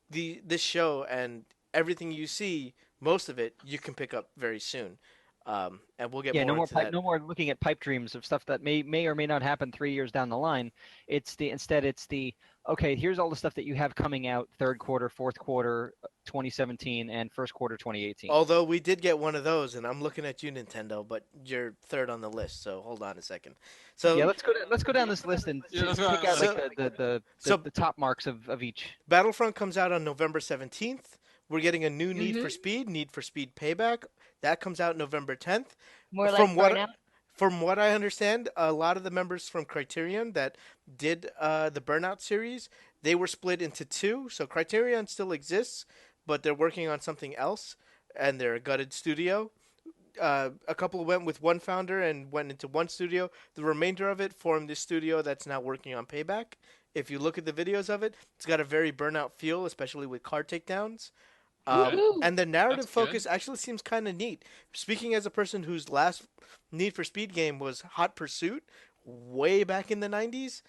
the this show and everything you see. Most of it you can pick up very soon, and we'll get
Yeah,
more into that.
no more looking at pipe dreams of stuff that may or may not happen 3 years down the line. It's the okay, here's all the stuff that you have coming out third quarter, fourth quarter, 2017, and first quarter 2018.
Although we did get one of those, and I'm looking at you, Nintendo, but you're third on the list. So hold on a second.
Yeah,
So
let's go down this list and
Yeah, let's go.
pick out like
so
the
so
top marks of each.
Battlefront comes out on November 17th. We're getting a new
Mhm.
Need for Speed Payback. That comes out November 10th.
More
From
like
what
burnout.
from what I understand, a lot of the members from Criterion that did the Burnout series, they were split into two. So Criterion still exists, but they're working on something else, and they're a gutted studio. A couple went with one founder and went into one studio. The remainder of it formed this studio that's now working on Payback. If you look at the videos of it, it's got a very Burnout feel, especially with car takedowns.
Okay,
Woohoo!
And the narrative
that's good.
focus actually seems kind of neat. Speaking as a person whose last Need for Speed game was Hot Pursuit, way back in the 90s.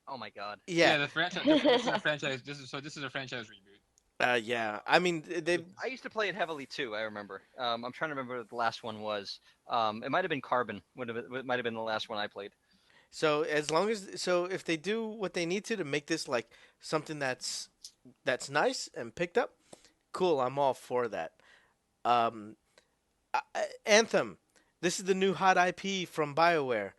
Oh my God.
Yeah,
Yeah, the franchise. This is a franchise. This is a franchise reboot.
yeah. I mean, they.
I used to play it heavily too. I remember. I'm trying to remember what the last one was. It might have been Carbon. It might have been the last one I played.
So if they do what they need to make this like something that's nice and picked up, cool. I'm all for that. Um, Anthem. This is the new hot IP from BioWare.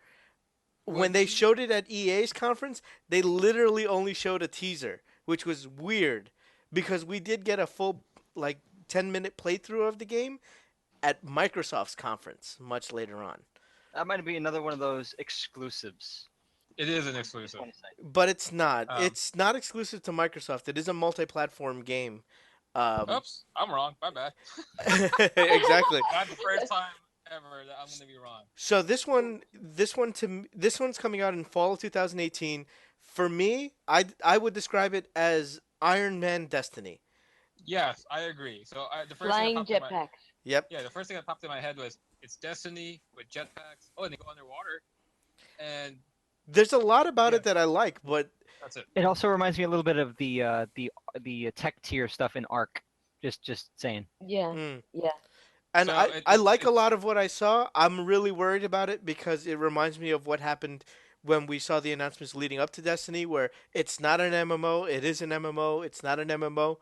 When they showed it at EA's conference, they literally only showed a teaser, which was weird because we did get a full like 10-minute playthrough of the game at Microsoft's conference much later on.
That might be another one of those exclusives.
It is an
I just
exclusive.
want to say.
But it's not.
Um,
It's not exclusive to Microsoft. It is a multi-platform game. Um,
Oops, I'm wrong. My bad.
exactly.
Not the first time ever that I'm gonna be wrong.
So this one's coming out in fall of 2018. For me, I would describe it as Iron Man Destiny.
Yes, I agree. So the first thing that
Flying
popped in my
jetpacks.
Yep.
yeah, the first thing that popped in my head was it's Destiny with jetpacks. Oh, and they go underwater, and
There's a lot about
yeah,
it that I like, but
that's it.
It also reminds me a little bit of the tech tier stuff in Arc. Just saying.
Yeah,
mm.
yeah.
And
So
I like a lot of what I saw. I'm really worried about it because it reminds me of what happened when we saw the announcements leading up to Destiny, where it's not an MMO, it is an MMO, it's not an MMO.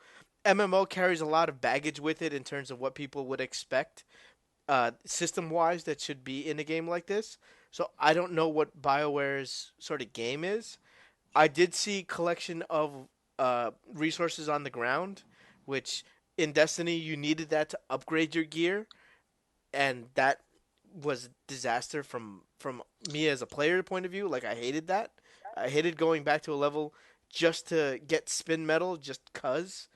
MMO carries a lot of baggage with it in terms of what people would expect, system wise, that should be in a game like this. So I don't know what BioWare's sort of game is. I did see collection of resources on the ground, which in Destiny you needed that to upgrade your gear, and that was disaster from me as a player point of view. Like I hated that. I hated going back to a level just to get spin metal, just cause,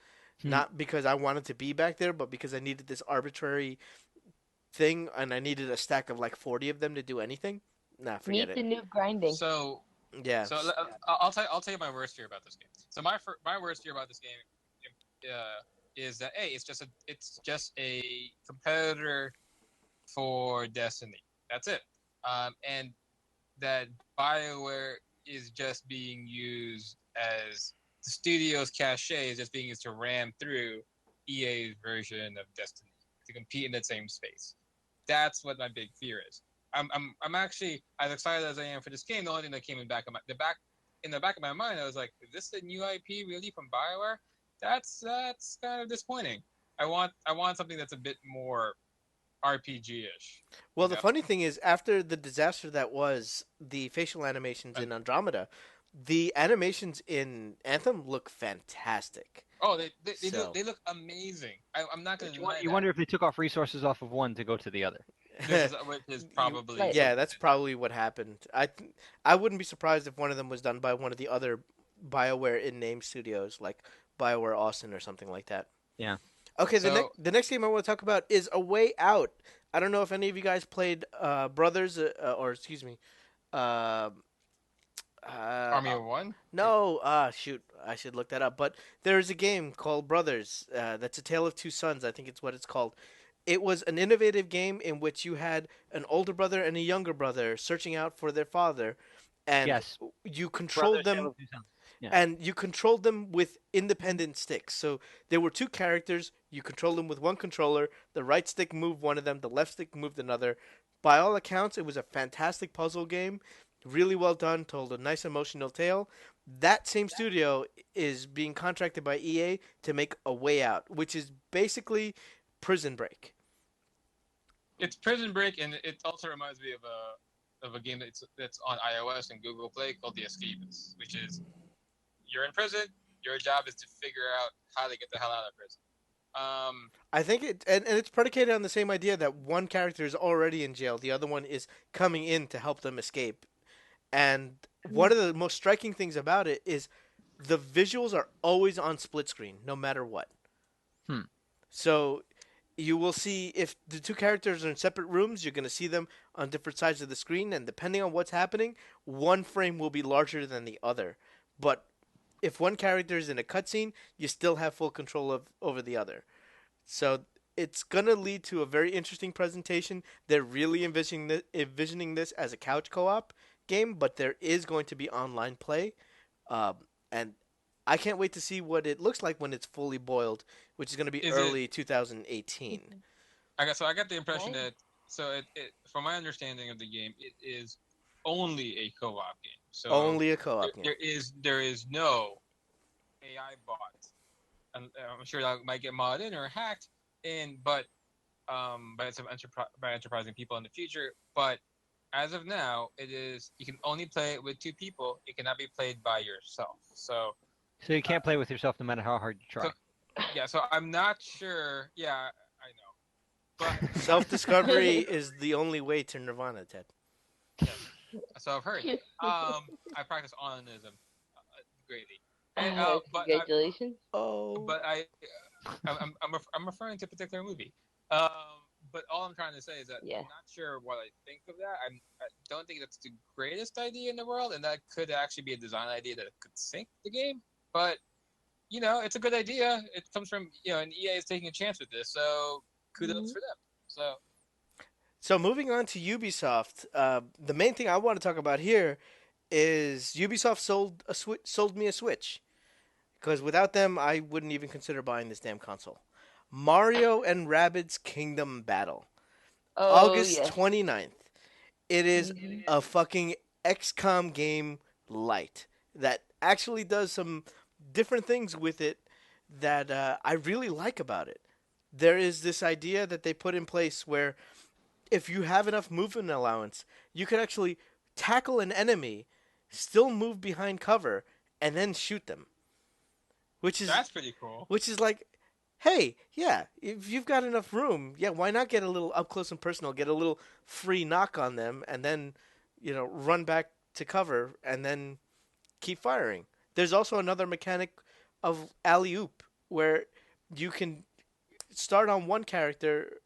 Hmm.
not because I wanted to be back there, but because I needed this arbitrary thing, and I needed a stack of like 40 of them to do anything. Nah, forget
Meet the
it.
new grinding.
So
Yeah.
I'll tell you my worst fear about this game. So my worst fear about this game is that it's just a competitor for Destiny. That's it. And that BioWare is just being used as the studio's cachet is just being used to ram through EA's version of Destiny to compete in that same space. That's what my big fear is. I'm actually as excited as I am for this game. The only thing that came in the back of my mind, I was like, is this a new IP really from BioWare? That's kind of disappointing. I want something that's a bit more RPG ish.
Well,
You
the
know?
funny thing is, after the disaster that was the facial animations in Andromeda, the animations in Anthem look fantastic.
Oh,
So,
they look amazing. I'm not gonna
You,
deny
you
that.
wonder if they took off resources off of one to go to the other.
Which is
you,
probably
Slightly.
yeah, that's probably what happened. I wouldn't be surprised if one of them was done by one of the other BioWare in-name studios, like BioWare Austin or something like that.
Yeah.
Okay,
so.
the next game I want to talk about is A Way Out. I don't know if any of you guys played Brothers, or excuse me, uh,
Army
uh,
of One.
no, shoot, I should look that up. But there's a game called Brothers. That's a tale of two sons. I think it's what it's called. It was an innovative game in which you had an older brother and a younger brother searching out for their father, and
Yes.
you controlled
Brothers
them
Tale of Two Sons. Yeah.
and you controlled them with independent sticks. So there were two characters. You controlled them with one controller. The right stick moved one of them. The left stick moved another. By all accounts, it was a fantastic puzzle game. Really well done. Told a nice emotional tale. That same studio is being contracted by EA to make A Way Out, which is basically Prison Break.
It's Prison Break, and it also reminds me of a game that's on iOS and Google Play called The Escapist, which is you're in prison. Your job is to figure out how to get the hell out of prison.
I think and it's predicated on the same idea that one character is already in jail, the other one is coming in to help them escape. And one of the most striking things about it is the visuals are always on split screen, no matter what.
Hmm.
So you will see if the two characters are in separate rooms, you're going to see them on different sides of the screen, and depending on what's happening, one frame will be larger than the other. But if one character is in a cutscene, you still have full control of over the other. So it's gonna lead to a very interesting presentation. They're really envisioning this as a couch co-op game, but there is going to be online play, um, and I can't wait to see what it looks like when it's fully boiled, which is going to be
is it?
early 2018.
I got the impression
Right.
that from my understanding of the game, it is only a co-op game. So
Only a co-op game.
there is no AI bot. And I'm sure that might get modded in or hacked in, but by some by enterprising people in the future. But as of now, it is you can only play it with two people. It cannot be played by yourself.
So you can't play with yourself no matter how hard you try.
So yeah, so I'm not sure. Yeah, I know, but
Self-discovery is the only way to Nirvana, Ted.
Yes. So I've heard. I practice onanism greatly, and
Congratulations.
Oh,
I'm referring to a particular movie. Um, but all I'm trying to say is that
Yeah.
I'm not sure what I think of that. I don't think that's the greatest idea in the world, and that could actually be a design idea that could sink the game. But it's a good idea. It comes from and EA is taking a chance with this, so kudos
Hmm.
for them. So
so moving on to Ubisoft, the main thing I want to talk about here is Ubisoft sold me a Switch because without them, I wouldn't even consider buying this damn console. Mario and Rabbids Kingdom Battle,
Oh
August
yes.
29th. It is
Hmm.
a fucking XCOM game light that actually does some different things with it that I really like about it. There is this idea that they put in place where if you have enough movement allowance, you can actually tackle an enemy, still move behind cover, and then shoot them. Which is
that's pretty cool.
which is like, hey, yeah, if you've got enough room, yeah, why not get a little up close and personal, get a little free knock on them, and then, run back to cover and then keep firing. There's also another mechanic of alley oop where you can start on one character,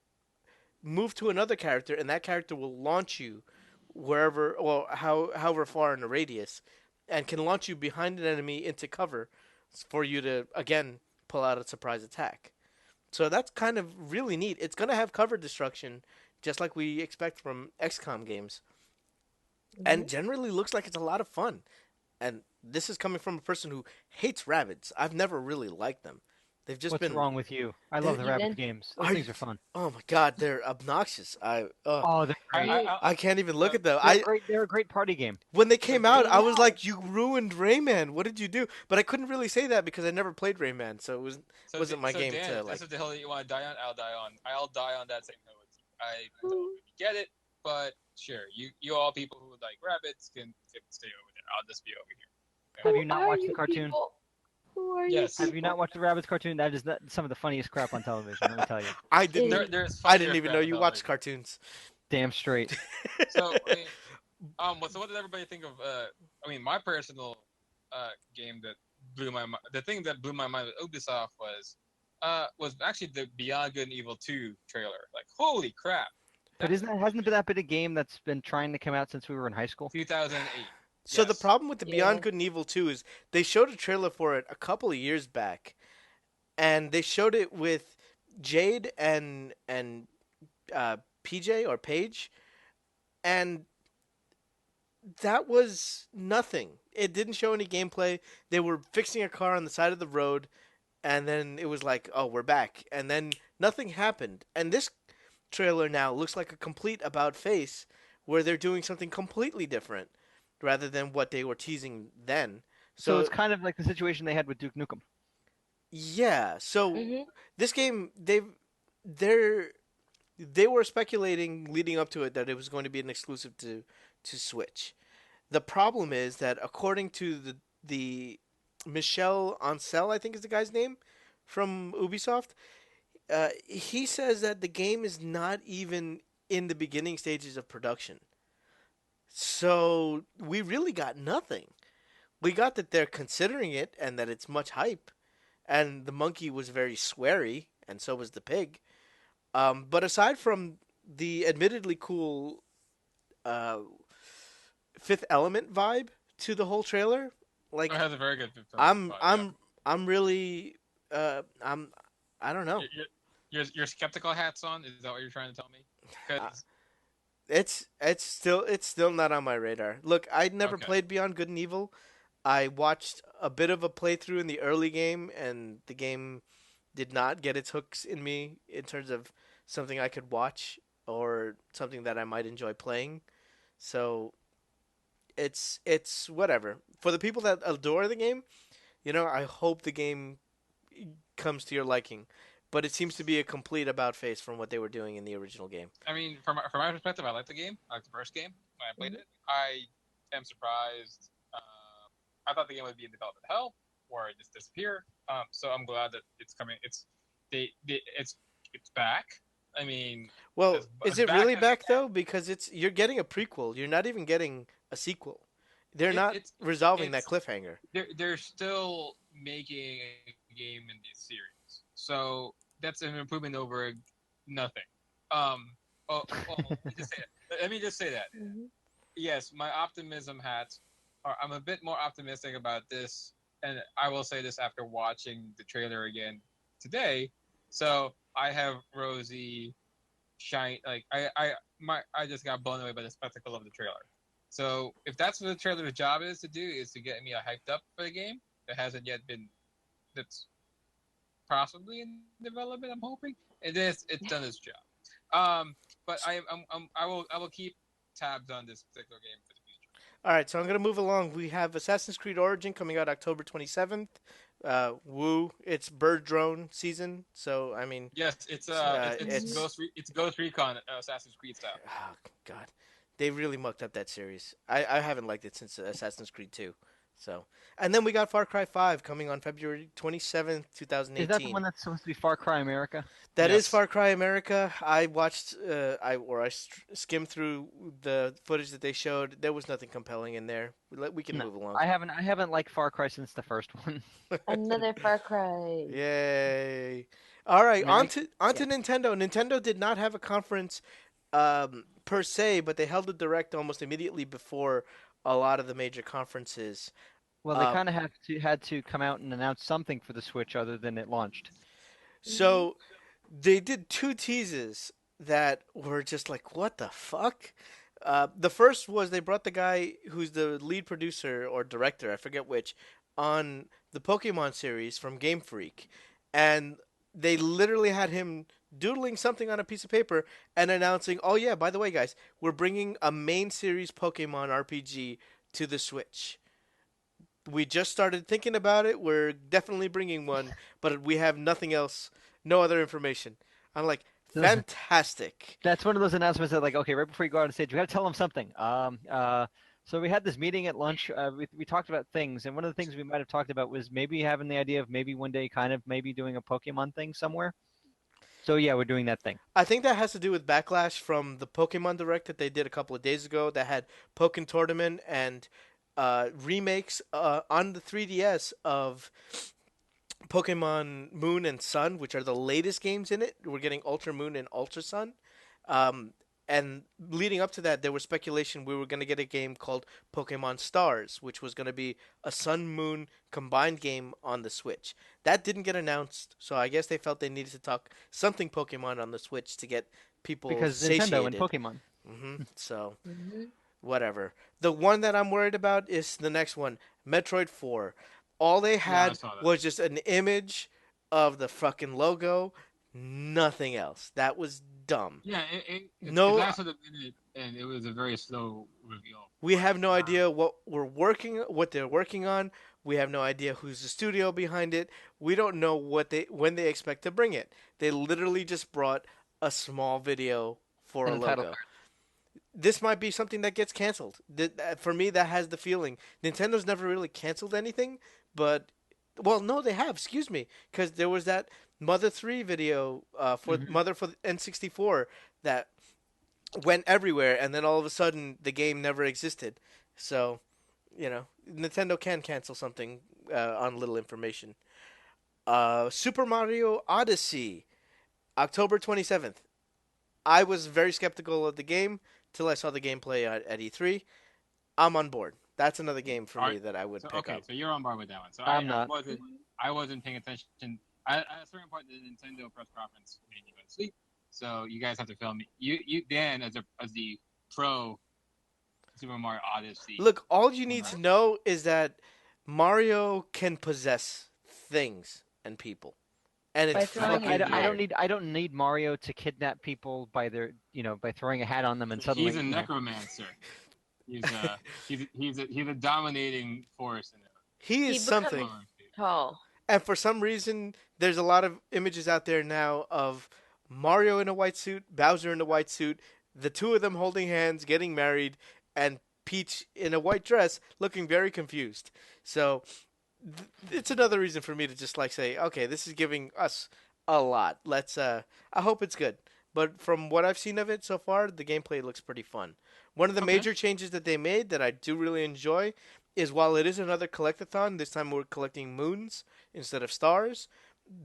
move to another character, and that character will launch you wherever, well, however far in a radius, and can launch you behind an enemy into cover for you to again pull out a surprise attack. So that's kind of really neat. It's gonna have cover destruction, just like we expect from XCOM games,
Hmm.
and generally looks like it's a lot of fun. And this is coming from a person who hates rabbits. I've never really liked them. They've just
What's
been
wrong with you? I love
they're,
the
You
Rabbit
then.
games. Those
are you,
things are fun.
oh my god, they're obnoxious.
Oh, they're
I,
great.
I,
You.
I,
I can't even look
so
at them.
They're great. They're a great party game.
When they
so
came out, I
Mhm.
was like, "You ruined Rayman. What did you do?" But I couldn't really say that because I never played Rayman, so wasn't my game
Dan,
to
if that's
like.
what the hell you want to die on, I'll die on. I'll die on that same hill with you. I don't really get it, but sure, you all people who like rabbits can stay over there. I'll just be over here.
Have
Who
you not
are
watched the
you
cartoon?
people? Who are you
Yes,
Have you not
people?
watched the Rabbits cartoon? That is some of the funniest crap on television. Let me tell you.
I
It
didn't.
is.
there's
I
funnier
didn't even know
crap on
you watched
television.
cartoons.
Damn straight.
So I mean, so what did everybody think of? I mean, my personal game that blew my mind. The thing that blew my mind with Ubisoft was actually the Beyond Good and Evil 2 trailer. Like, holy crap!
But
That's
hasn't that been a game that's been trying to come out since we were in high school?
2008.
So the
Yes.
problem with the Beyond
Yeah.
Good and Evil 2 is they showed a trailer for it a couple of years back, and they showed it with Jade and PJ or Paige, and that was nothing. It didn't show any gameplay. They were fixing a car on the side of the road, and then it was like, "Oh, we're back," and then nothing happened. And this trailer now looks like a complete about face, where they're doing something completely different, rather than what they were teasing then.
So it's
So
kind of like the situation they had with Duke Nukem.
yeah, so
Mhm.
this game they're they were speculating leading up to it that it was going to be an exclusive to Switch. The problem is that according to the Michel Ancel, I think is the guy's name from Ubisoft, he says that the game is not even in the beginning stages of production. So we really got nothing. We got that they're considering it and that it's much hype, and the monkey was very sweary, and so was the pig. But aside from the admittedly cool uh, Fifth Element vibe to the whole trailer,
It
like
has a very good film
I'm
vibe. Yeah.
I'm I'm really I don't know.
Your skeptical hats on. Is that what you're trying to tell me?
Uh,
Because
it's still not on my radar. Look, I'd never
okay.
played Beyond Good and Evil. I watched a bit of a playthrough in the early game, and the game did not get its hooks in me in terms of something I could watch or something that I might enjoy playing. So it's whatever. For the people that adore the game, I hope the game comes to your liking. But it seems to be a complete about face from what they were doing in the original game.
I mean, from my perspective, I like the game. I like the first game when I played
Mhm.
it. I am surprised. I thought the game would be in development hell or it just disappear. So I'm glad that it's coming. It's back. I mean,
Well, is
as
it
back
really
as
back though? Because you're getting a prequel. You're not even getting a sequel. They're not
it's
resolving that
it's
cliffhanger.
they're still making a game in this series, so that's an improvement over nothing. Um, let me just say that. Let me just say that.
Mhm.
Yes, my optimism hat. I'm a bit more optimistic about this, and I will say this after watching the trailer again today. So I have Rosie shine like I just got blown away by the spectacle of the trailer. So if that's what the trailer's job is to do, is to get me hyped up for the game that hasn't yet been that's possibly in development. I'm hoping it's done its job. Um, but I will keep tabs on this particular game for the future.
All right, so I'm gonna move along. We have Assassin's Creed Origin coming out October 27th. Woo! It's bird drone season, so I mean,
Yes,
Mhm.
It's Ghost Recon Assassin's Creed style.
oh god, they really mucked up that series. I haven't liked it since Assassin's Creed 2. So, and then we got Far Cry 5 coming on February 27th,
Is that the one
2018.
that's supposed to be Far Cry America?
That is
Yes.
Far Cry America. I watched, I skimmed through the footage that they showed. There was nothing compelling in there. We can
No,
move along.
I haven't liked Far Cry since the first one.
Another Far Cry.
Yay! All right,
I mean,
on
yeah.
to Nintendo. Nintendo did not have a conference per se, but they held a direct almost immediately before a lot of the major conferences.
Well, they
Uh,
kind of have to had to come out and announce something for the Switch other than it launched.
Mhm.
so they did two teases that were just like, what the fuck? The first was they brought the guy who's the lead producer or director, I forget which, on the Pokemon series from Game Freak, and they literally had him doodling something on a piece of paper and announcing, "Oh yeah, by the way, guys, we're bringing a main series Pokemon RPG to the Switch. We just started thinking about it. We're definitely bringing one, but we have nothing else, no other information." I'm like,
So
fantastic.
that's one of those announcements that, like, okay, right before you go on stage, we got to tell them something. So we had this meeting at lunch. We talked about things, and one of the things we might have talked about was maybe having the idea of maybe one day, kind of maybe doing a Pokemon thing somewhere. So yeah, we're doing that thing.
I think that has to do with backlash from the Pokemon Direct that they did a couple of days ago that had Pokken Tournament and remakes on the 3DS of Pokemon Moon and Sun, which are the latest games in it. We're getting Ultra Moon and Ultra Sun. Um, and leading up to that, there was speculation we were going to get a game called Pokemon Stars, which was going to be a Sun Moon combined game on the Switch. That didn't get announced, so I guess they felt they needed to talk something Pokemon on the Switch to get people
Because Nintendo and
satiated.
Pokemon.
So,
Mhm.
whatever. The one that I'm worried about is the next one, Metroid 4. All they
Yeah, I
had
saw that.
was just an image of the fucking logo, nothing else. That was dumb.
Yeah, it
No,
lasted a minute, and it was a very slow reveal.
we have no idea what they're working on. We have no idea who's the studio behind it. We don't know when they expect to bring it. They literally just brought a small video for a
And the title
logo. This might be something that gets canceled. For me, that has the feeling. Nintendo's never really canceled anything, but well, no, they have. Excuse me, because there was that Mother 3 video for
Mhm.
Mother for the N64 that went everywhere, and then all of a sudden the game never existed. So, Nintendo can cancel something on little information. Super Mario Odyssey, October 27th. I was very skeptical of the game till I saw the gameplay at E3. I'm on board. That's another game for
All
me
right.
that I would
So
pick
okay,
up.
so you're on board with that one. So
I'm not.
I wasn't paying attention. At a certain point, the Nintendo press conference made me go to sleep. So you guys have to film me. You Dan as the pro Super Mario Odyssey
Look, all you need
owner.
to know is that Mario can possess things and people, and it's
By
I don't.
throwing
I
his
fucking
don't. I don't
weird.
hat.
need. I don't need Mario to kidnap people by by throwing a hat on them and
He's
suddenly,
a necromancer. He's a dominating force in
He
He
is
the
becomes
something.
landscape.
tall.
And for some reason, there's a lot of images out there now of Mario in a white suit, Bowser in a white suit, the two of them holding hands, getting married, and Peach in a white dress looking very confused. So it's another reason for me to just like say, okay, this is giving us a lot. I hope it's good. but from what I've seen of it so far, the gameplay looks pretty fun. One of the
Okay.
major changes that they made that I do really enjoy is while it is another collectathon, this time we're collecting moons instead of stars.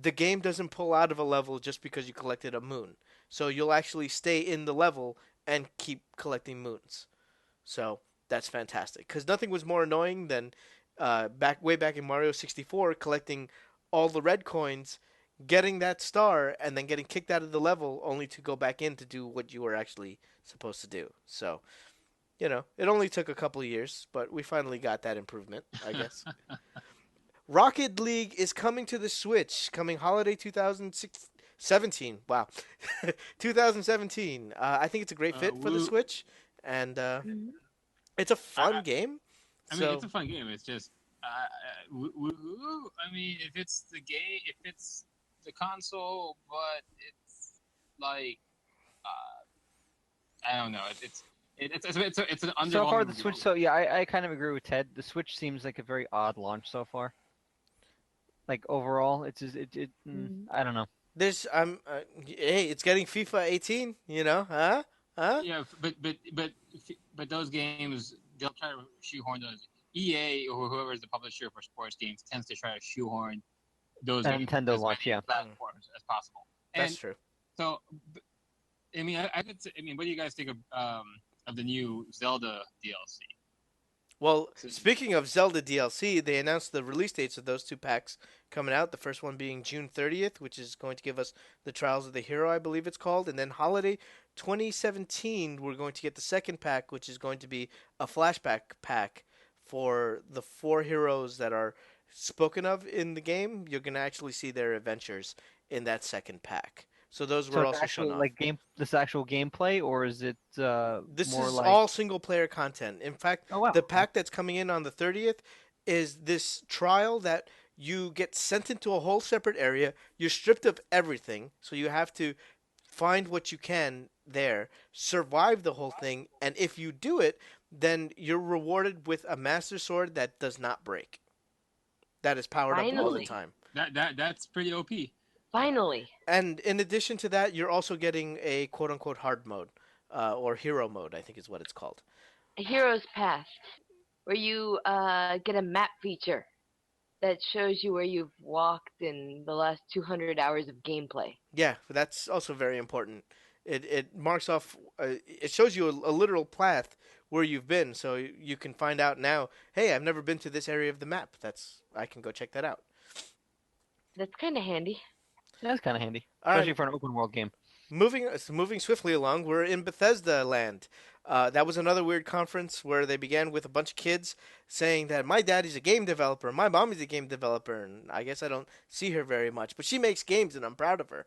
The game doesn't pull out of a level just because you collected a moon. So you'll actually stay in the level and keep collecting moons. So that's fantastic because nothing was more annoying than way back in Mario 64 collecting all the red coins, getting that star, and then getting kicked out of the level only to go back in to do what you were actually supposed to do. So it only took a couple of years, but we finally got that improvement, I guess. Rocket League is coming to the Switch, coming holiday 2017. Wow, 2017. I think it's a great fit for the
Woo.
Switch, and
Mhm.
it's a fun
I,
game.
I mean, it's
So
a fun game. It's just, I mean, if it's the game, if it's the console, but it's like, I don't know. It's an
So far, the
underwhelming
Switch.
game.
So yeah, I kind of agree with Ted. The Switch seems like a very odd launch so far. Like overall, it's just,
Mhm.
I don't know.
there's hey, it's getting FIFA 18. Huh? Huh?
Yeah, but those games they'll try to shoehorn those. EA or whoever is the publisher for sports games tends to try to shoehorn those
A
games
Nintendo
as
launch,
many
yeah.
platforms as possible.
That's
And
true.
so, I mean, I could say, I mean, what do you guys think of the new Zelda DLC?
Well, speaking of Zelda DLC, they announced the release dates of those two packs coming out. The first one being June 30th, which is going to give us the Trials of the Hero, I believe it's called. And then Holiday 2017, we're going to get the second pack, which is going to be a flashback pack for the four heroes that are spoken of in the game. You're going to actually see their adventures in that second pack. So those
So
were
it's
also shown
actual
off.
like game. This actual gameplay, or is it
This
more
is
like?
all single player content. In fact,
Oh wow.
the
Okay.
pack that's coming in on the 30th is this trial that you get sent into a whole separate area. You're stripped of everything, so you have to find what you can there, survive the whole thing, and if you do it, then you're rewarded with a master sword that does not break. That is powered up all the
Ooh,
Finally,
time.
that's pretty OP.
finally,
And in addition to that, you're also getting a quote unquote hard mode, or hero mode, I think is what it's called.
a hero's past, where you get a map feature that shows you where you've walked in the last 200 hours of gameplay.
Yeah, that's also very important. It marks off. It shows you a literal path where you've been, so you can find out now. Hey, I've never been to this area of the map. I can go check that out.
That's kind of handy.
That's kind of handy,
All
especially
right,
for an open world game.
moving swiftly along. We're in Bethesda land. That was another weird conference where they began with a bunch of kids saying that my daddy's a game developer, my mommy's a game developer, and I guess I don't see her very much, but she makes games and I'm proud of her.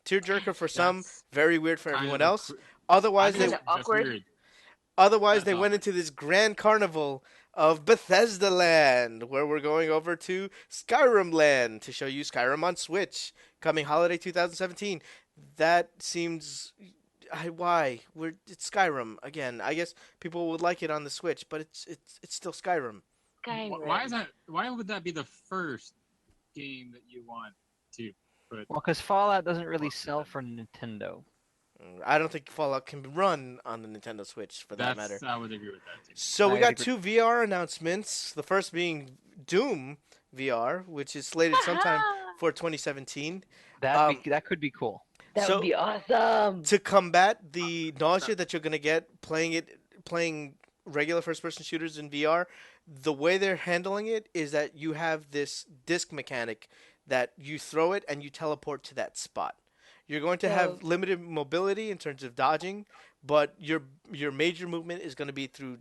Tearjerker for some,
That's
very weird for
kind
everyone
of a.
else.
I
Otherwise,
think
they
Kind
it's
of
just
awkward.
weird.
Otherwise,
That's
they went
awkward.
into this grand carnival of Bethesda Land, where we're going over to Skyrim Land to show you Skyrim on Switch coming holiday 2017. That seems why it's Skyrim again. I guess people would like it on the Switch, but it's still Skyrim.
Why is
Skyrim.
that? Why would that be the first game that you want to put?
Well, because Fallout doesn't really sell for Nintendo.
I don't think Fallout can run on the Nintendo Switch for that matter.
That's I would agree with that too.
So we
I'd
got
agree.
two VR announcements. The first being Doom VR, which is slated sometime for 2017. Um,
That could be cool.
That would
so
be awesome.
to combat the nausea that you're gonna get playing regular first person shooters in VR, the way they're handling it is that you have this disc mechanic that you throw it and you teleport to that spot. You're going to
So
have limited mobility in terms of dodging, but your major movement is going to be through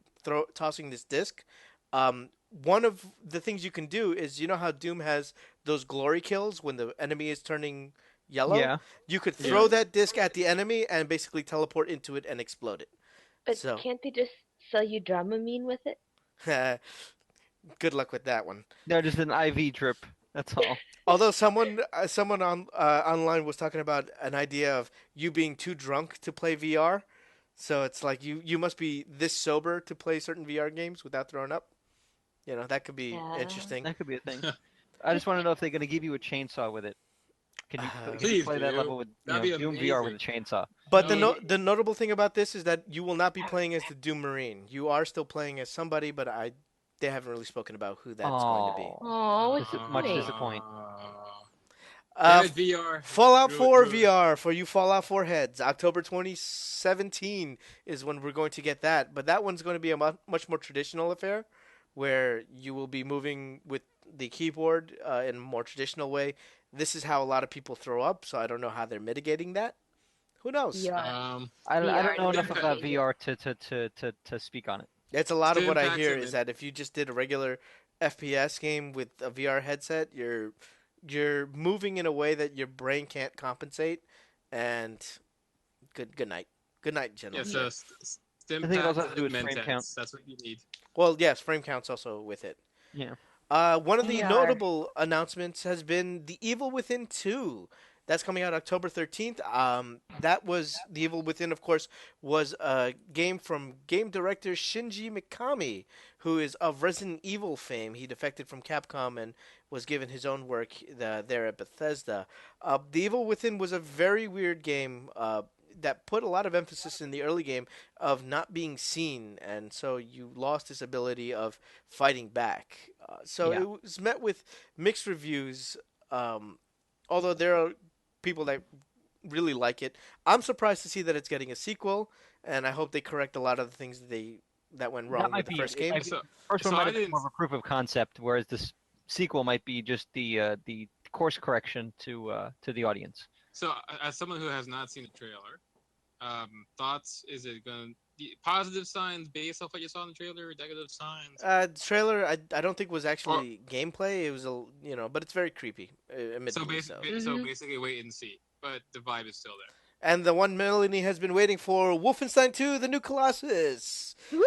tossing this disc. One of the things you can do is how Doom has those glory kills when the enemy is turning yellow.
Yeah.
You could
Yeah.
throw that disc at the enemy and basically teleport into it and explode it.
but
So,
can't they just sell you Dramamine with it?
good luck with that one.
No, just an IV drip. That's all.
Although someone online was talking about an idea of you being too drunk to play VR, so it's like you must be this sober to play certain VR games without throwing up. That could be
Yeah.
interesting.
That could be a thing. I just want to know if they're going to give you a chainsaw with it. Can you
Please
play that
do.
level with
That'd be
Doom VR with
amazing.
a chainsaw?
But
Yeah.
the notable thing about this is that you will not be playing as the Doom Marine. You are still playing as somebody, but they haven't really spoken about who that's going to be.
Oh,
Oh, what's
much
funny?
disappoint.
Damn
Uh,
it, VR.
Fallout
Ruin,
4
ruin.
VR for you Fallout 4 heads. October 2017 is when we're going to get that, but that one's going to be a much more traditional affair where you will be moving with the keyboard in a more traditional way. This is how a lot of people throw up, so I don't know how they're mitigating that. Who knows?
VR.
I
VR
don't know
is
enough about
mitigated.
VR to speak on it.
It's a lot of what
Stim
I
packs
hear
him
is
in.
that if you just did a regular FPS game with a VR headset, you're moving in a way that your brain can't compensate. And good night, good night,
Yeah,
gentlemen.
Yeah.
so
I
stim
think it also
packs
has to do
and
with frame count.
Mentats. That's what you need.
Well, yes, frame count's also with it.
Yeah.
One of the
VR.
notable announcements has been The Evil Within 2. That's coming out October 13th. That was The Evil Within, of course, was a game from game director Shinji Mikami, who is of Resident Evil fame. He defected from Capcom and was given his own work there at Bethesda. The Evil Within was a very weird game that put a lot of emphasis in the early game of not being seen, and so you lost this ability of fighting back. So
Yeah.
it was met with mixed reviews, although there are people that really like it. I'm surprised to see that it's getting a sequel, and I hope they correct a lot of the things that went wrong
That
with
might
the
be
first
it
game.
might be,
So,
first one
so
might
I
have been
didn't.
more of a proof of concept, whereas this sequel might be just the course correction to the audience.
So, as someone who has not seen the trailer, thoughts? Is it going to positive signs based off what you saw in the trailer? Negative signs?
The trailer, I don't think was
Or
actually gameplay. It was but it's very creepy,
so,
admittedly so.
so
Mhm.
basically, wait and see. But the vibe is still there.
And the one Melanie has been waiting for, Wolfenstein 2: The New Colossus,
Woo!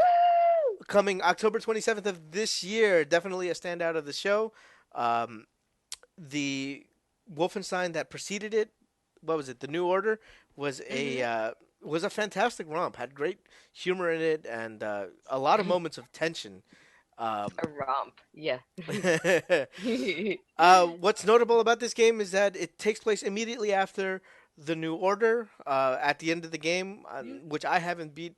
coming October 27th of this year. Definitely a standout of the show. Um, the Wolfenstein that preceded it, what was it? The New Order was a fantastic romp. Had great humor in it and a lot of moments of tension. Um,
A romp. Yeah.
what's notable about this game is that it takes place immediately after the New Order. At the end of the game, which I haven't beat.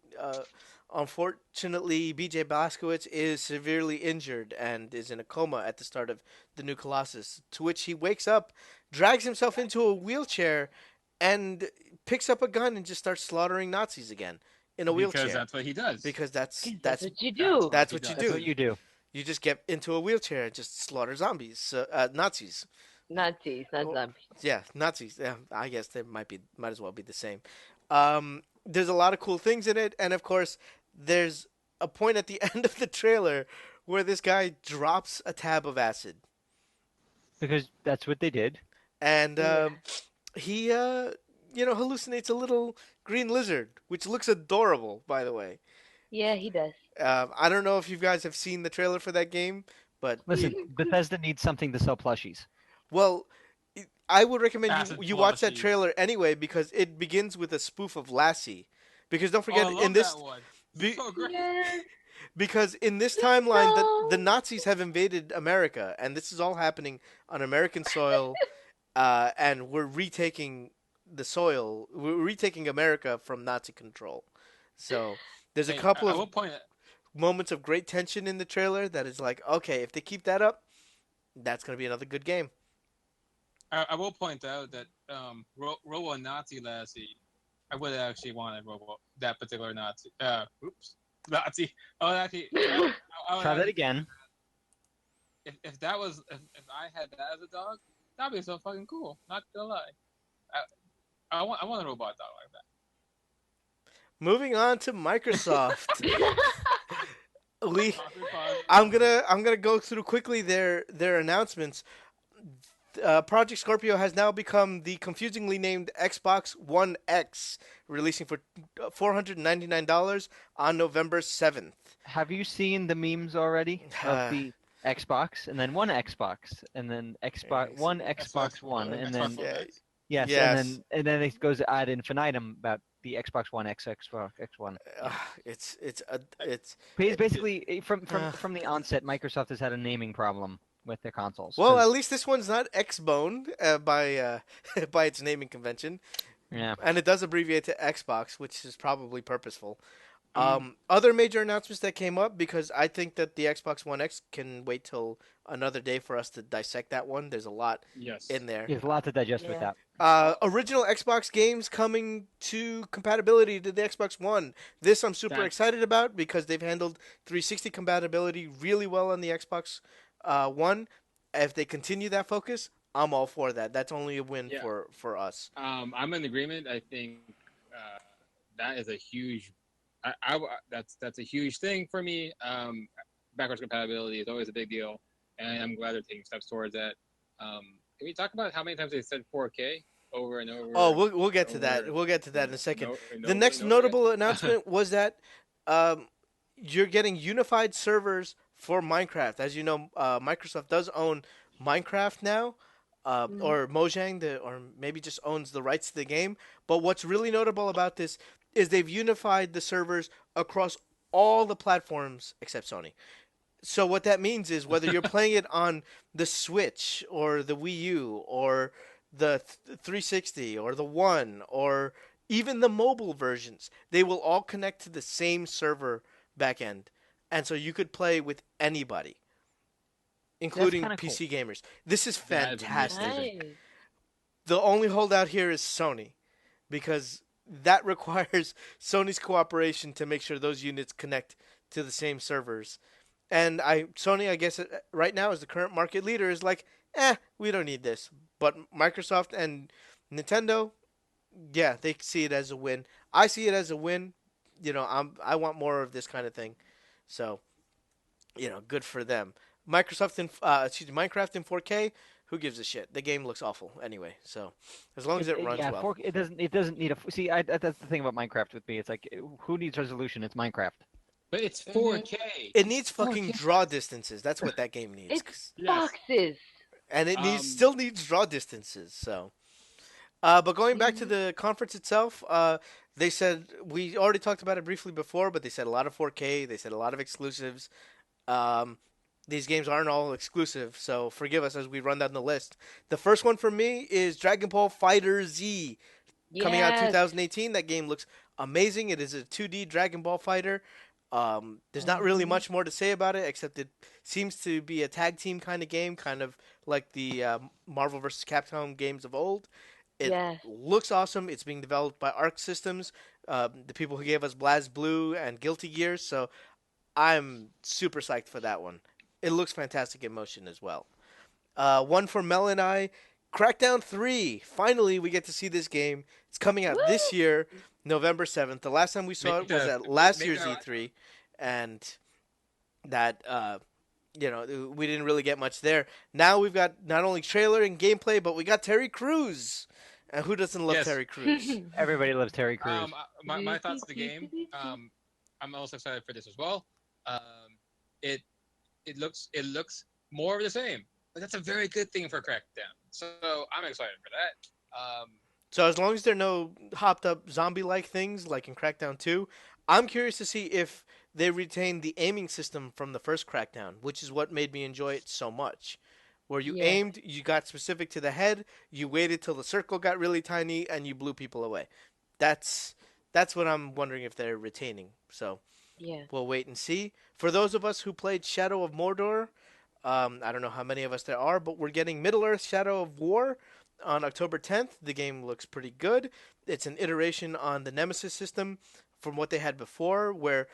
Unfortunately, BJ Blazkowicz is severely injured and is in a coma at the start of the New Colossus, to which he wakes up, drags himself into a wheelchair, and picks up a gun and just starts slaughtering Nazis again in a
Because
wheelchair.
that's what he does.
Because that's
'Cause
that's
that's what you
That's
do.
what
that's
he
what you
does.
That's
do.
what you do.
You just get into a wheelchair and just slaughter zombies, Nazis.
Nazis, not
Oh,
zombies.
Yeah, Nazis. Yeah, I guess they might as well be the same. There's a lot of cool things in it, and of course, there's a point at the end of the trailer where this guy drops a tab of acid,
Because that's what they did.
and
Yeah.
he hallucinates a little green lizard, which looks adorable, by the way.
Yeah, he does.
I don't know if you guys have seen the trailer for that game, but
Listen, Bethesda needs something to sell plushies.
well, I would recommend
Acid
you watch that
plushies.
trailer anyway because it begins with a spoof of Lassie. Because don't
Oh,
forget
I love
in this
that one.
be-
So great.
Yeah.
because in this timeline the
No.
Nazis have invaded America and this is all happening on American soil, and we're retaking the soil. We're retaking America from Nazi control. So there's a
Hey,
couple
I
of
will point.
moments of great tension in the trailer that is like, okay, if they keep that up, that's gonna be another good game.
I will point out that Robo Nazi Lassie, I would actually want Robo that particular Nazi. Oops, Nazi. I would actually. I would
Try that
actually-
again.
If that was if I had that as a dog, that'd be so fucking cool. Not gonna lie. I want a robot dog like that.
Moving on to Microsoft. we
Pause.
I'm gonna go through quickly their announcements. Project Scorpio has now become the confusingly named Xbox One X, releasing for $499 on November 7th.
Have you seen the memes already of the Xbox and then one Xbox and then Xbox one Xbox One and then
Xbox One X.
yes,
Yes.
and then it goes ad infinitum about the Xbox One X, Xbox X One.
It's
Basically, from
Uh.
from the onset, Microsoft has had a naming problem. with their consoles
Well, at
because
least this one's not X-Bone by by its naming convention,
yeah,
and it does abbreviate to Xbox, which is probably purposeful.
Um,
Other major announcements that came up because I think that the Xbox One X can wait till another day for us to dissect that one. There's a lot
yes.
in there.
there's a lot to digest with
Yeah.
that.
Original Xbox games coming to compatibility to the Xbox One. This I'm super
That
excited about because they've handled 360 compatibility really well on the Xbox One. If they continue that focus, I'm all for that. That's only a win
yeah.
for us.
I'm in agreement. I think uh, that is a huge. That's a huge thing for me. Backwards compatibility is always a big deal, and I'm glad they're taking steps towards that. Can we talk about how many times they said 4K over and
Oh,
over
we'll get
and
to that.
over
We'll get to that in a
and
second.
over and
The
over
next
and over
notable
again?
announcement was that um, you're getting unified servers for Minecraft. As you know, Microsoft does own Minecraft now,
Mm.
or Mojang, or maybe just owns the rights to the game. But what's really notable about this is they've unified the servers across all the platforms except Sony. So what that means is whether you're playing it on the Switch or the Wii U or the 360 or the One or even the mobile versions, they will all connect to the same server backend. And so you could play with anybody,
That's
including
kind of cool.
PC gamers. This is
That is
fantastic.
amazing.
Nice.
The only holdout here is Sony because that requires Sony's cooperation to make sure those units connect to the same servers. And Sony, I guess, right now as the current market leader, is like, we don't need this. But Microsoft and Nintendo, yeah, they see it as a win. I see it as a win. I want more of this kind of thing. So, good for them. Minecraft in 4K. Who gives a shit? The game looks awful anyway. So, as long as it runs
Yeah,
well.
it doesn't need a see. That's the thing about Minecraft with me. It's like who needs resolution? It's Minecraft.
But it's
Mhm.
4K.
It
It's
needs fucking
4K.
draw distances. That's what that game needs.
It's
Yes.
boxes.
And it needs
Um.
still needs draw distances. So, but going back to
Mhm.
the conference itself, they said we already talked about it briefly before, but they said a lot of 4K. They said a lot of exclusives. Um, these games aren't all exclusive, so forgive us as we run down the list. The first one for me is Dragon Ball Fighter Z, coming out
Yes.
2018. That game looks amazing. It is a 2D Dragon Ball fighter. There's not really
Mhm.
much more to say about it except it seems to be a tag team kind of game, kind of like the Marvel vs. Capcom games of old. It
Yes.
looks awesome. It's being developed by Arc Systems, the people who gave us Blaz Blue and Guilty Gear. So I'm super psyched for that one. It looks fantastic in motion as well. One for Mel and I. Crackdown 3. Finally, we get to see this game. It's coming out this
Woo!
year, November 7th. The last time we saw
Make
it was
the
at last
make
year's
the
E3, and that, we didn't really get much there. Now we've got not only trailer and gameplay, but we got Terry Crews. And who doesn't love
yes.
Terry Crews?
Everybody loves Terry Crews.
My thoughts of the game. I'm also excited for this as well. Um, it it looks more of the same, but that's a very good thing for Crackdown. So I'm excited for that.
So as long as there are no hopped up zombie like things like in Crackdown 2, I'm curious to see if they retain the aiming system from the first Crackdown, which is what made me enjoy it so much. Where you
Yes.
aimed, you got specific to the head, you waited till the circle got really tiny, and you blew people away. That's that's what I'm wondering if they're retaining. So
Yes.
we'll wait and see. For those of us who played Shadow of Mordor, I don't know how many of us there are, but we're getting Middle Earth Shadow of War on October 10th. The game looks pretty good. It's an iteration on the Nemesis system from what they had before, where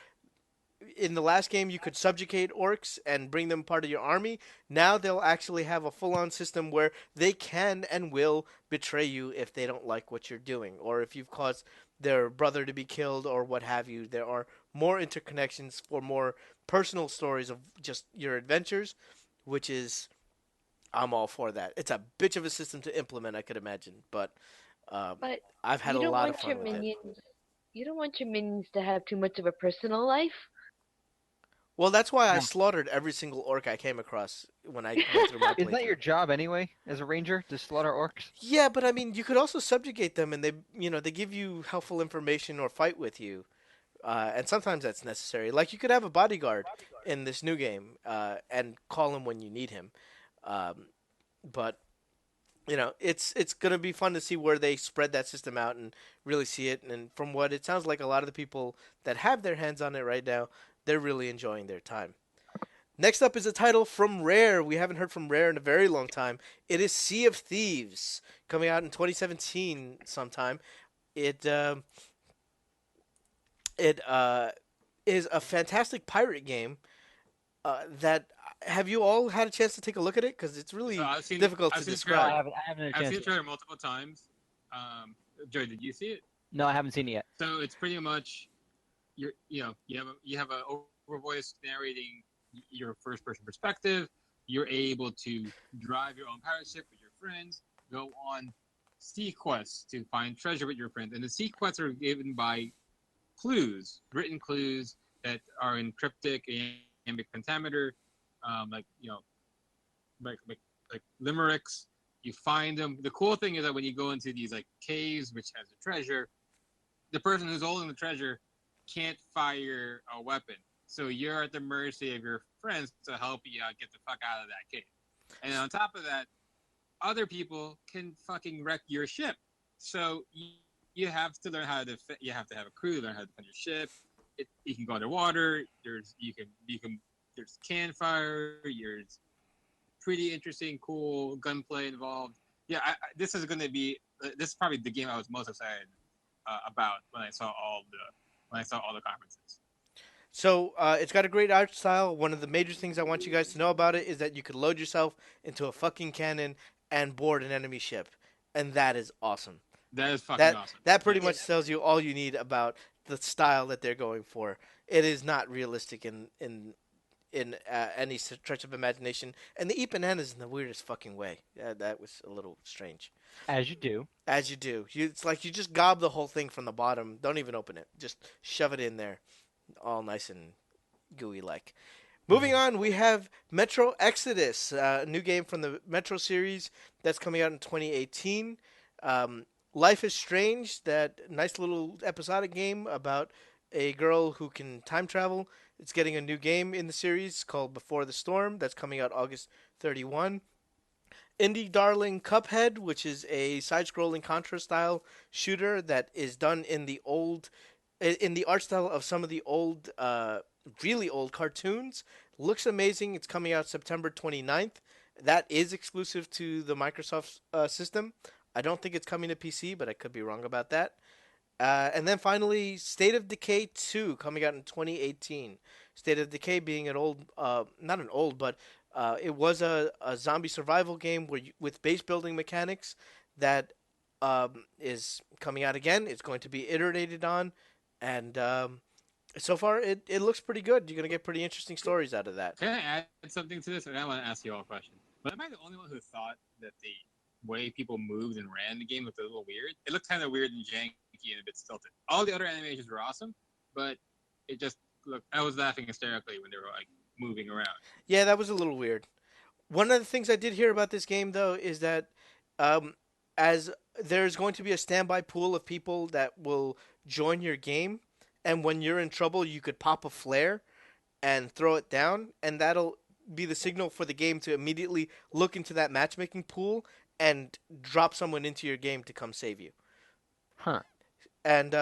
in the last game you could subjugate orcs and bring them part of your army. Now they'll actually have a full-on system where they can and will betray you if they don't like what you're doing or if you've caused their brother to be killed or what have you. There are more interconnections for more personal stories of just your adventures, which is I'm all for that. It's a bitch of a system to implement, I could imagine, but um,
But
I've had
you
a
don't
lot of
want your
fun with it.
minions. You don't want your minions to have too much of a personal life.
Well, that's why I
Yeah.
slaughtered every single orc I came across when I went through my
Isn't that your
playthrough.
job anyway, as a ranger, to slaughter orcs?
Yeah, but I mean, you could also subjugate them, and they give you helpful information or fight with you, and sometimes that's necessary. Like you could have a bodyguard in this new game, and call him when you need him. Um, but it's going to be fun to see where they spread that system out and really see it. And from what it sounds like, a lot of the people that have their hands on it right now, they're really enjoying their time. Next up is a title from Rare. We haven't heard from Rare in a very long time. It is Sea of Thieves, coming out in 2017 sometime. It it is a fantastic pirate game. That have you all had a chance to take a look at it? Because it's
So
really
I've seen
difficult
I've
to
seen the
No, I
trailer.
describe.
haven't. I haven't had a
I've
chance
seen the
yet.
trailer multiple times. Joey, did you see it?
No, I haven't seen it yet.
So it's pretty much you have a over voice narrating your first person perspective. You're able to drive your own pirate ship with your friends, go on sea quests to find treasure with your friends, and the sea quests are given by clues, written clues that are in cryptic iambic pentameter, like like limericks. You find them. The cool thing is that when you go into these like caves, which has a treasure, the person who's holding the treasure can't fire a weapon. So you're at the mercy of your friends to help you get the fuck out of that cave. And on top of that, other people can fucking wreck your ship. So you have to learn how to you have to have a crew, learn how to defend your ship. You can go underwater. You can there's campfire. There's pretty interesting, cool gunplay involved. Yeah, this is going to be this is probably the game I was most excited about when I saw all the conferences.
So it's got a great art style. One of the major things I want you guys to know about it is that you could load yourself into a fucking cannon and board an enemy ship, and that is awesome.
That is fucking
That
awesome.
that pretty
Yes.
much tells you all you need about the style that they're going for. It is not realistic in any stretch of imagination, and they eat bananas in the weirdest fucking way. That was a little strange.
As you do.
As you do, it's like you just gob the whole thing from the bottom. Don't even open it. Just shove it in there, all nice and gooey like. Moving on, we have Metro Exodus, a new game from the Metro series that's coming out in 2018. Life is Strange, that nice little episodic game about a girl who can time travel. It's getting a new game in the series called Before the Storm that's coming out August 31. Indie darling Cuphead, which is a side-scrolling Contra style shooter that is done in the art style of some of the old really old cartoons. Looks amazing. It's coming out September 29th. That is exclusive to the Microsoft system. I don't think it's coming to PC, but I could be wrong about that. And then finally, State of Decay 2 coming out in 2018. State of Decay being an old, not an old, but it was a zombie survival game with base building mechanics that is coming out again. It's going to be iterated on, and so far it looks pretty good. You're going to get pretty interesting stories out of that.
Can I add something to this? And I want to ask you all a question. But am I the only one who thought that the way people moved and ran the game looked a little weird? It looked kind of weird and janky and a bit stilted. All the other animations were awesome, but it just looked. I was laughing hysterically when they were like moving around.
Yeah, that was a little weird. One of the things I did hear about this game, though, is that um, as there's going to be a standby pool of people that will join your game, and when you're in trouble, you could pop a flare and throw it down, and that'll be the signal for the game to immediately look into that matchmaking pool and drop someone into your game to come save you.
Huh.
And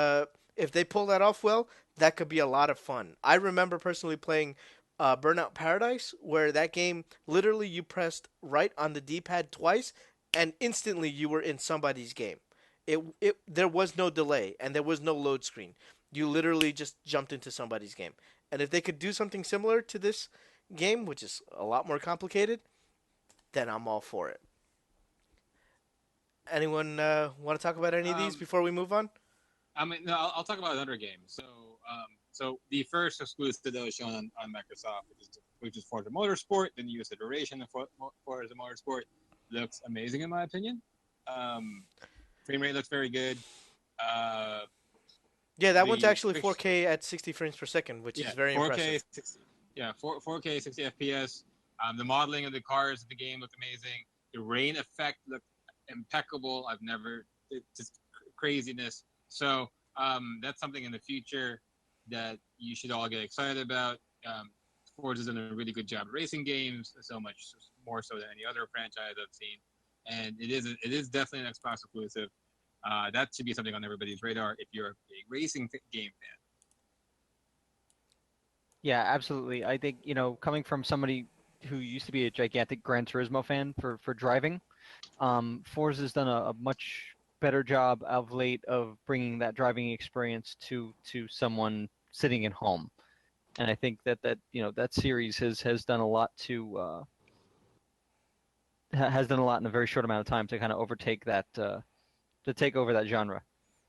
if they pull that off well, that could be a lot of fun. I remember personally playing Burnout Paradise, where that game literally you pressed right on the D-pad twice, and instantly you were in somebody's game. It there was no delay and there was no load screen. You literally just jumped into somebody's game. And if they could do something similar to this game, which is a lot more complicated, then I'm all for it. Anyone want to talk about any of these before we move on?
I mean, no, I'll talk about another game. So the first exclusive that was shown on Microsoft, which is Forza Motorsport, the newest iteration of Forza Motorsport, looks amazing in my opinion. Frame rate looks very good.
Yeah, that one's
The
actually 4K at 60 frames per second, which is very
4K,
impressive.
60, 4K 60 FPS. The modeling of the cars of the game looked amazing. The rain effect looked impeccable. Just craziness. So that's something in the future that you should all get excited about. Forza's done a really good job racing games, so much more so than any other franchise I've seen, and it is definitely an Xbox exclusive. That should be something on everybody's radar if you're a big racing game fan.
Yeah, absolutely. I think, coming from somebody who used to be a gigantic Gran Turismo fan for driving, Forza's done a much better job of late of bringing that driving experience to someone sitting at home. And I think that series has done a lot has done a lot in a very short amount of time to kind of overtake to take over that genre,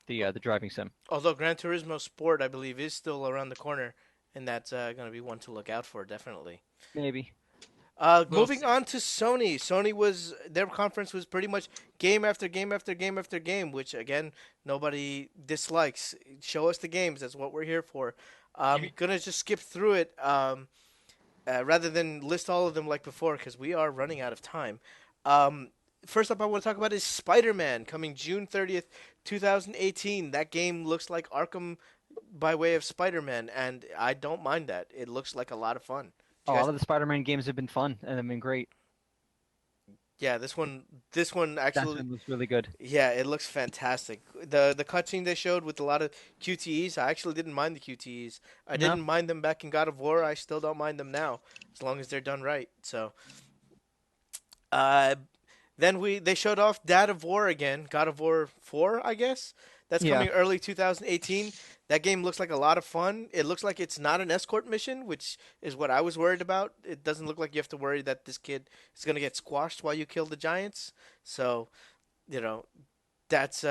the driving sim.
Although Gran Turismo Sport, I believe, is still around the corner, and that's going to be one to look out for, definitely.
Maybe.
We'll
Moving
see.
on to Sony. Sony was their conference was pretty much game after game after game after game, which again nobody dislikes. Show us the games. That's what we're here for.
You
I'm
mean,
gonna just skip through it rather than list all of them like before because we are running out of time. Um, First up, I want to talk about is Spider-Man coming June 30th, 2018. That game looks like Arkham by way of Spider-Man, and I don't mind that. It looks like a lot of fun. Do
A
you
lot
guys?
of the Spider-Man games have been fun and have been great.
Yeah, this one
That
actually,
one looks really good.
yeah, it looks fantastic. The cutscene they showed with a lot of QTEs, I actually didn't mind the QTEs. I
No,
didn't mind them back in God of War. I still don't mind them now, as long as they're done right. So, uh, then they showed off Dad of War again, God of War 4, I guess. That's
yeah,
coming early 2018. That game looks like a lot of fun. It looks like it's not an escort mission, which is what I was worried about. It doesn't look like you have to worry that this kid is going to get squashed while you kill the giants. So, you know, that's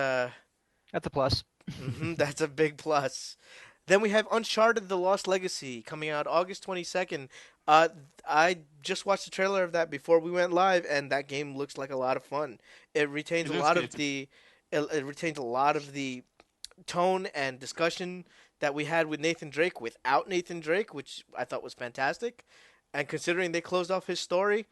that's a plus.
that's a big plus. Then we have Uncharted: The Lost Legacy coming out August 22nd. Uh, I just watched the trailer of that before we went live, and that game looks like a lot of fun. It retains
it
a
looks
lot
good.
of the it retains a lot of the tone and discussion that we had with Nathan Drake without Nathan Drake, which I thought was fantastic. And considering they closed off his story,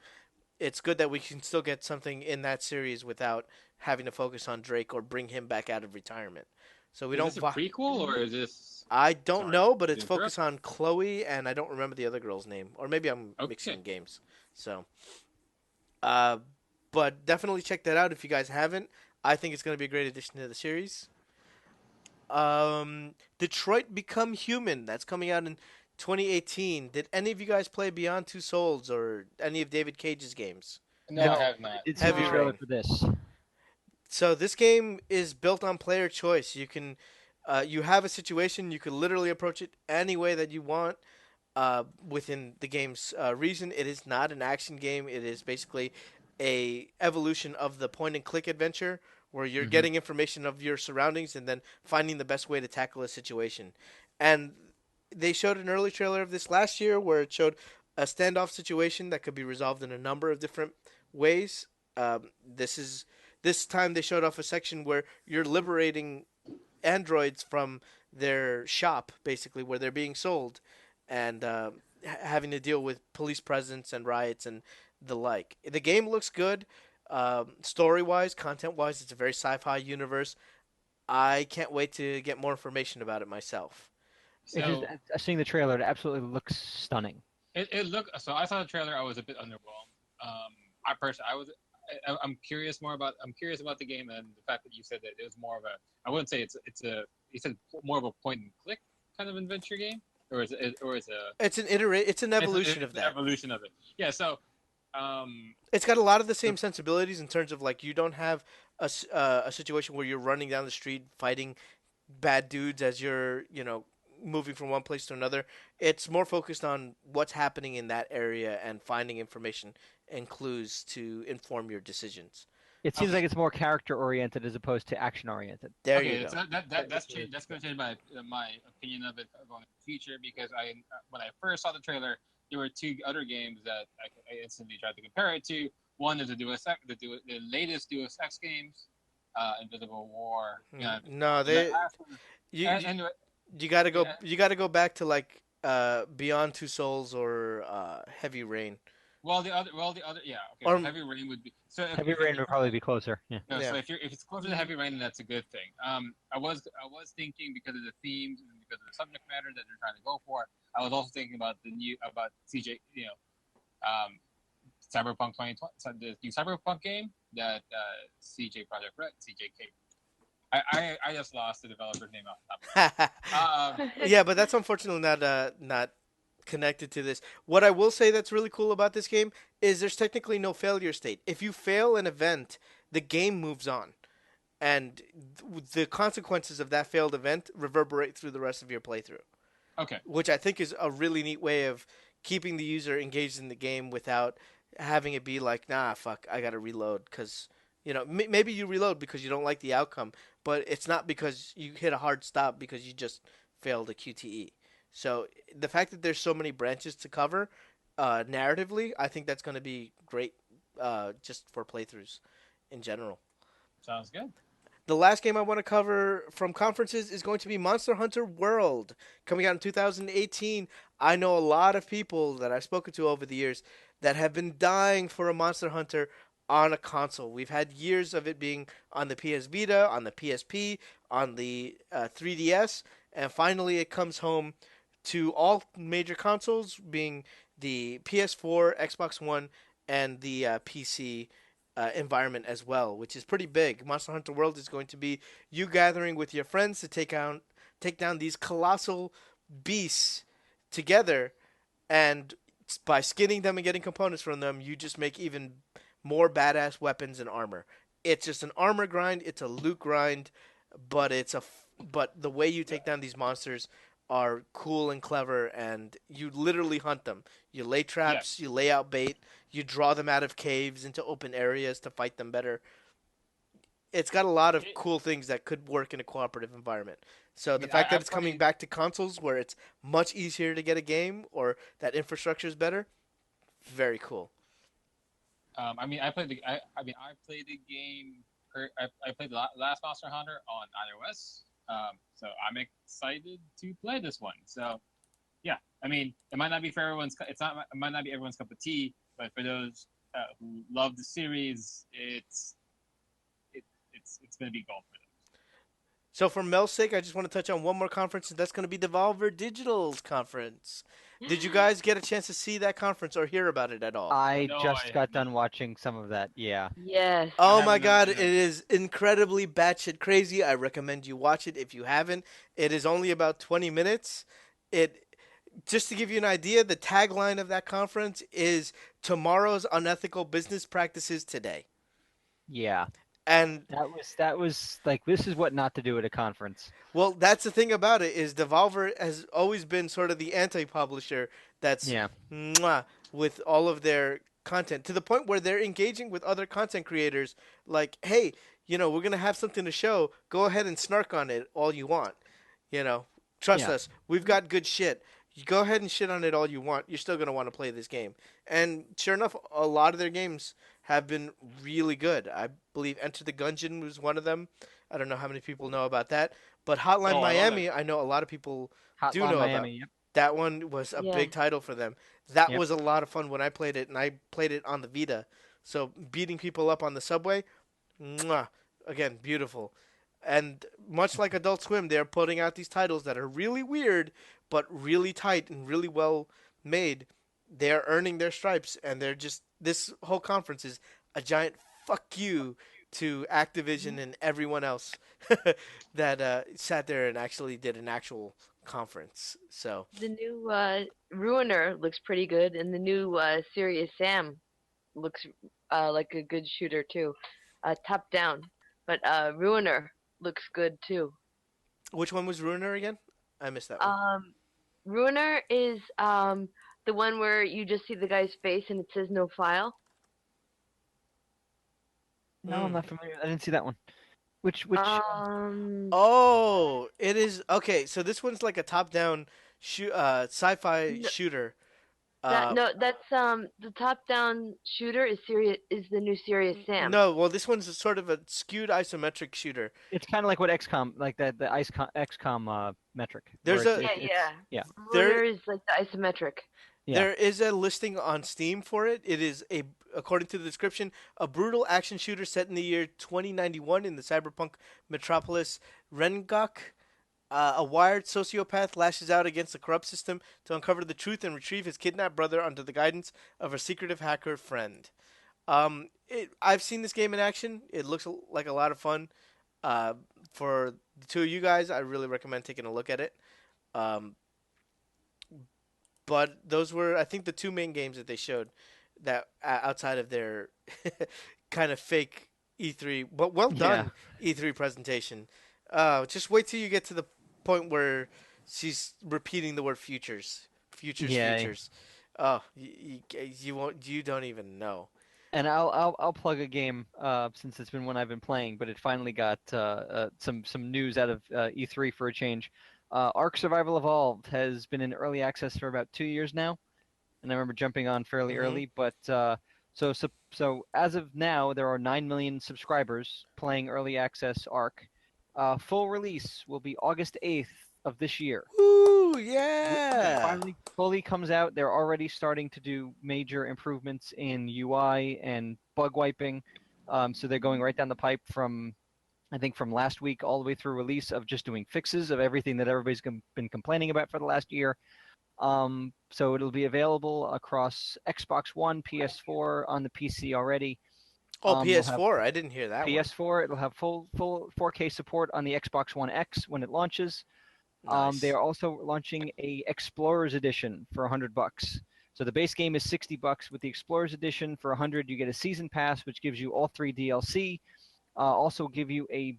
it's good that we can still get something in that series without having to focus on Drake or bring him back out of retirement. So we
Is
don't.
this a prequel or is this?
I don't
Sorry
know, but
to
it's
interrupt.
focused on Chloe, and I don't remember the other girl's name, or maybe I'm
Okay.
mixing games. So, uh, but definitely check that out if you guys haven't. I think it's going to be a great addition to the series. Detroit Become Human. That's coming out in 2018. Did any of you guys play Beyond Two Souls or any of David Cage's games?
No, I
No,
have
I
not.
did see the
Heavy
trailer
No.
Rain.
for this.
So this game is built on player choice. You have a situation. You can literally approach it any way that you want. Within the game's reason. It is not an action game. It is basically a evolution of the point and click adventure where you're
Hmm.
getting information of your surroundings and then finding the best way to tackle a situation. And they showed an early trailer of this last year where it showed a standoff situation that could be resolved in a number of different ways. This time they showed off a section where you're liberating androids from their shop, basically where they're being sold, and having to deal with police presence and riots and the like. The game looks good, story wise, content wise. It's a very sci-fi universe. I can't wait to get more information about it myself.
It just
So
seeing the trailer, it absolutely looks stunning.
it looked. So I saw the trailer. I was a bit underwhelmed. I personally, I was. I'm curious more about. I'm curious about the game and the fact that you said that it was more of a. I wouldn't say it's a. You said more of a point and click kind of adventure game, or is it, or is a.
It's an evolution
It's
of
an
that.
evolution of it. Yeah. So, um,
It's got a lot of the
the,
same sensibilities in terms of like you don't have a situation where you're running down the street fighting bad dudes as you're moving from one place to another. It's more focused on what's happening in that area and finding information and clues to inform your decisions.
It seems
okay.
like it's more character oriented as opposed to action oriented.
There you
Okay,
go.
so that's
Technically,
changed. That's going to change my opinion of it going in the future because when I first saw the trailer, there were two other games that I instantly tried to compare it to. One is the latest Deus Ex games, Invisible War.
No,
The
they
last one.
you
And,
you,
and
you got to go
yeah,
you got to go back to like Beyond Two Souls or Heavy Rain.
yeah, okay.
Or
So heavy rain would be so
Heavy rain would probably be closer. Yeah.
no.
yeah.
So if it's closer to heavy rain, then that's a good thing. I was thinking because of the themes and because of the subject matter that they're trying to go for. I was also thinking about CJ, Cyberpunk 2020, so the new Cyberpunk game that CJ Project Red, CJK. I just lost the developer's name off the top of my head.
Yeah, but that's unfortunately not connected to this. What I will say that's really cool about this game is there's technically no failure state. If you fail an event, the game moves on, and the consequences of that failed event reverberate through the rest of your playthrough,
Okay.
which I think is a really neat way of keeping the user engaged in the game without having it be like, nah, fuck, I gotta reload because maybe you reload because you don't like the outcome, but it's not because you hit a hard stop because you just failed a QTE. So the fact that there's so many branches to cover, narratively, I think that's going to be great, just for playthroughs in general.
Sounds good.
The last game I want to cover from conferences is going to be Monster Hunter World, coming out in 2018. I know a lot of people that I've spoken to over the years that have been dying for a Monster Hunter on a console. We've had years of it being on the PS Vita, on the PSP, on the 3DS, and finally it comes home to all major consoles, being the PS4, Xbox One, and the PC environment as well, which is pretty big. Monster Hunter World is going to be you gathering with your friends to take down these colossal beasts together, and by skinning them and getting components from them, you just make even more badass weapons and armor. It's just an armor grind. It's a loot grind, but but the way you take down these monsters are cool and clever, and you literally hunt them. You lay traps,
Yes.
you lay out bait, you draw them out of caves into open areas to fight them better. It's got a lot of
It,
cool things that could work in a cooperative environment. So
I
the
mean,
fact that
I
it's coming
played.
back to consoles where it's much easier to get a game or that infrastructure is better, very cool.
I mean, I played the game. I played the last Monster Hunter on iOS. So I'm excited to play this one. So yeah, I mean, it might not be for everyone's. It might not be everyone's cup of tea, but for those who love the series, it's going to be gold for them.
So for Mel's sake, I just want to touch on one more conference, and that's going to be Devolver Digital's conference. Did you guys get a chance to see that conference or hear about it at all?
I
No, I
just
have
got
not.
done watching some of that. Yeah.
Yes.
I
Oh my
haven't done.
god, it is incredibly batshit crazy. I recommend you watch it if you haven't. It is only about 20 minutes. It Just to give you an idea, the tagline of that conference is tomorrow's unethical business practices today.
Yeah.
And
That was like this is what not to do at a conference.
well, that's the thing about it is Devolver has always been sort of the anti-publisher that's
Yeah.
mwah, with all of their content to the point where they're engaging with other content creators like, "Hey, we're going to have something to show. Go ahead and snark on it all you want. You know, trust
Yeah.
us. We've got good shit. You go ahead and shit on it all you want. You're still going to want to play this game." And sure enough, a lot of their games have been really good. I believe Enter the Gungeon was one of them. I don't know how many people know about that, but Hotline
Oh, I love that
Miami,
game.
I know a lot of people do
Hotline
know about.
Miami. Yep.
That one was a
Yeah.
big title for them. That
Yep.
was a lot of fun when I played it, and I played it on the Vita. So beating people up on the subway, mwah, again, beautiful. And much like Adult Swim, they're putting out these titles that are really weird, but really tight and really well made. They're earning their stripes, and they're just this whole conference is a giant fuck you to Activision and everyone else that sat there and actually did an actual conference. So
The new Ruiner looks pretty good, and the new Serious Sam looks like a good shooter too. Top down, but Ruiner looks good too.
which one was Ruiner again? I missed that one.
Um, Ruiner is the one where you just see the guy's face and it says no file.
No, I'm
Mm.
not familiar. I didn't see that one. Which
Um,
Oh, it is okay. So this one's like a top-down sci-fi
n-
shooter.
that
Uh,
no, that's the top down shooter is the new Serious Sam.
no, well, this one's a sort of a skewed isometric shooter.
it's kind of like what XCOM, like the XCOM metric, where
There's a
Yeah, yeah.
yeah.
there
Ruiner is like the isometric.
Yeah.
There is a listing on Steam for it. It is according to the description, a brutal action shooter set in the year 2091 in the cyberpunk metropolis Rengok. A wired sociopath lashes out against the corrupt system to uncover the truth and retrieve his kidnapped brother under the guidance of a secretive hacker friend. I've seen this game in action. It looks like a lot of fun. Uh, for the two of you guys, I really recommend taking a look at it. Um, but those were, I think, the two main games that they showed that outside of their kind of fake E3, but well
Yeah.
done E3 presentation. Just wait till you get to the point where she's repeating the word futures, futures,
Yeah.
futures. Oh, you won't, you don't even know.
And I'll plug a game since it's been one I've been playing, but it finally got some news out of E3 for a change. Ark Survival Evolved has been in early access for about 2 years now, and I remember jumping on fairly
Hmm.
early. But so as of now, there are 9 million subscribers playing early access Ark. Full release will be August 8th of this year.
Woo,
When it
yeah.
finally fully comes out, they're already starting to do major improvements in UI and bug wiping. So they're going right down the pipe from, I think, from last week all the way through release of just doing fixes of everything that everybody's been complaining about for the last year. So it'll be available across Xbox One, PS4, on the PC already.
Oh,
It'll have
PS4. I didn't hear that one.
PS4. It'll have full 4K support on the Xbox One X when it launches. They
Nice.
are also launching a Explorers Edition for $100. So the base game is $60. With the Explorers Edition for 100, you get a season pass, which gives you all 3 DLC. Also give you a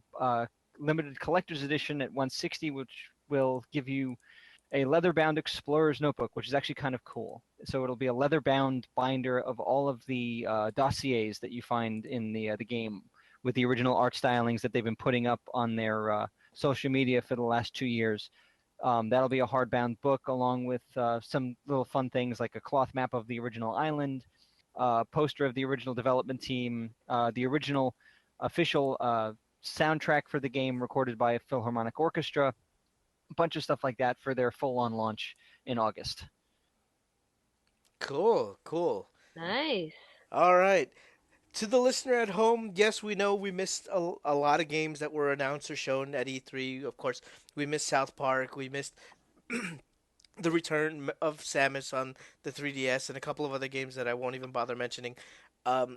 limited collector's edition at 160, which will give you a leather-bound Explorer's Notebook, which is actually kind of cool. So it'll be a leather-bound binder of all of the dossiers that you find in the game with the original art stylings that they've been putting up on their social media for the last 2 years. That'll be a hardbound book along with some little fun things like a cloth map of the original island, poster of the original development team, the original official soundtrack for the game recorded by a Philharmonic Orchestra, a bunch of stuff like that for their full-on launch in August.
Cool, cool.
Nice.
All right. To the listener at home, yes, we know we missed a lot of games that were announced or shown at E3. Of course, we missed South Park. We missed the return of Samus on the 3DS and a couple of other games that I won't even bother mentioning.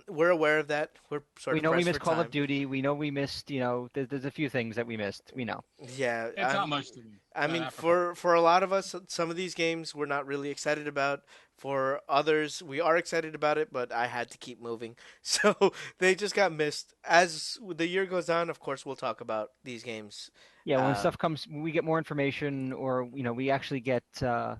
We're aware of that. We're sort
We
of
know we
pressed for
missed Call of
time.
Duty. We know we missed, there's a few things that we missed. We know.
Yeah,
It's not much to me.
I
Not
mean,
apropos.
for a lot of us, some of these games we're not really excited about. For others, we are excited about it, but I had to keep moving, so they just got missed. As the year goes on, of course, we'll talk about these games.
Yeah, when
Uh,
stuff comes, when we get more information, or we actually get some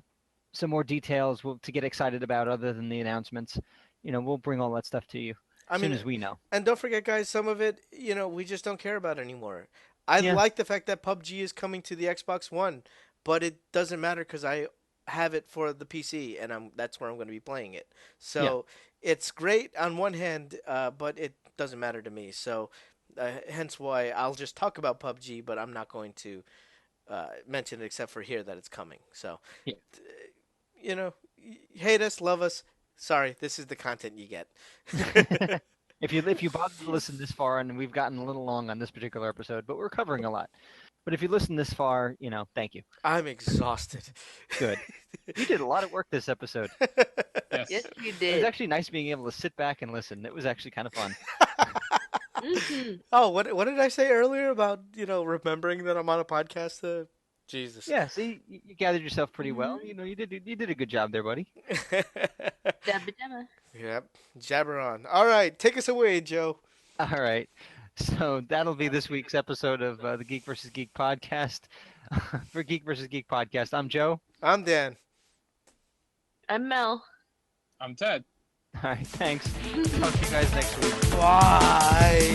more details to get excited about other than the announcements. We'll bring all that stuff to you
I
as soon
mean,
as we know.
and don't forget, guys, some of it, we just don't care about anymore. I
Yeah,
like the fact that PUBG is coming to the Xbox One, but it doesn't matter because I have it for the PC, and that's where I'm going to be playing it.
yeah,
So it's great on one hand, but it doesn't matter to me. So hence why I'll just talk about PUBG, but I'm not going to mention it except for here that it's coming. So,
yeah.
you know, hate us, love us. Sorry, this is the content you get.
If you bothered to listen this far, and we've gotten a little long on this particular episode, but we're covering a lot. But if you listen this far, thank you.
I'm exhausted.
Good. You did a lot of work this episode.
Yes.
Yes, you
It was
did.
actually nice being able to sit back and listen. It was actually kind of fun.
Hmm.
Oh, what did I say earlier about remembering that I'm on a podcast? Jesus.
Yeah, see, you gathered yourself pretty well. You did a good job there, buddy.
Dabba dabba.
Yep, jabber on. All right, take us away, Joe.
All right. So that'll be this week's episode of the Geek versus Geek podcast. For Geek versus Geek podcast, I'm Joe.
I'm Dan.
I'm Mel.
I'm Ted.
All right, thanks. Talk to you guys next week.
Bye.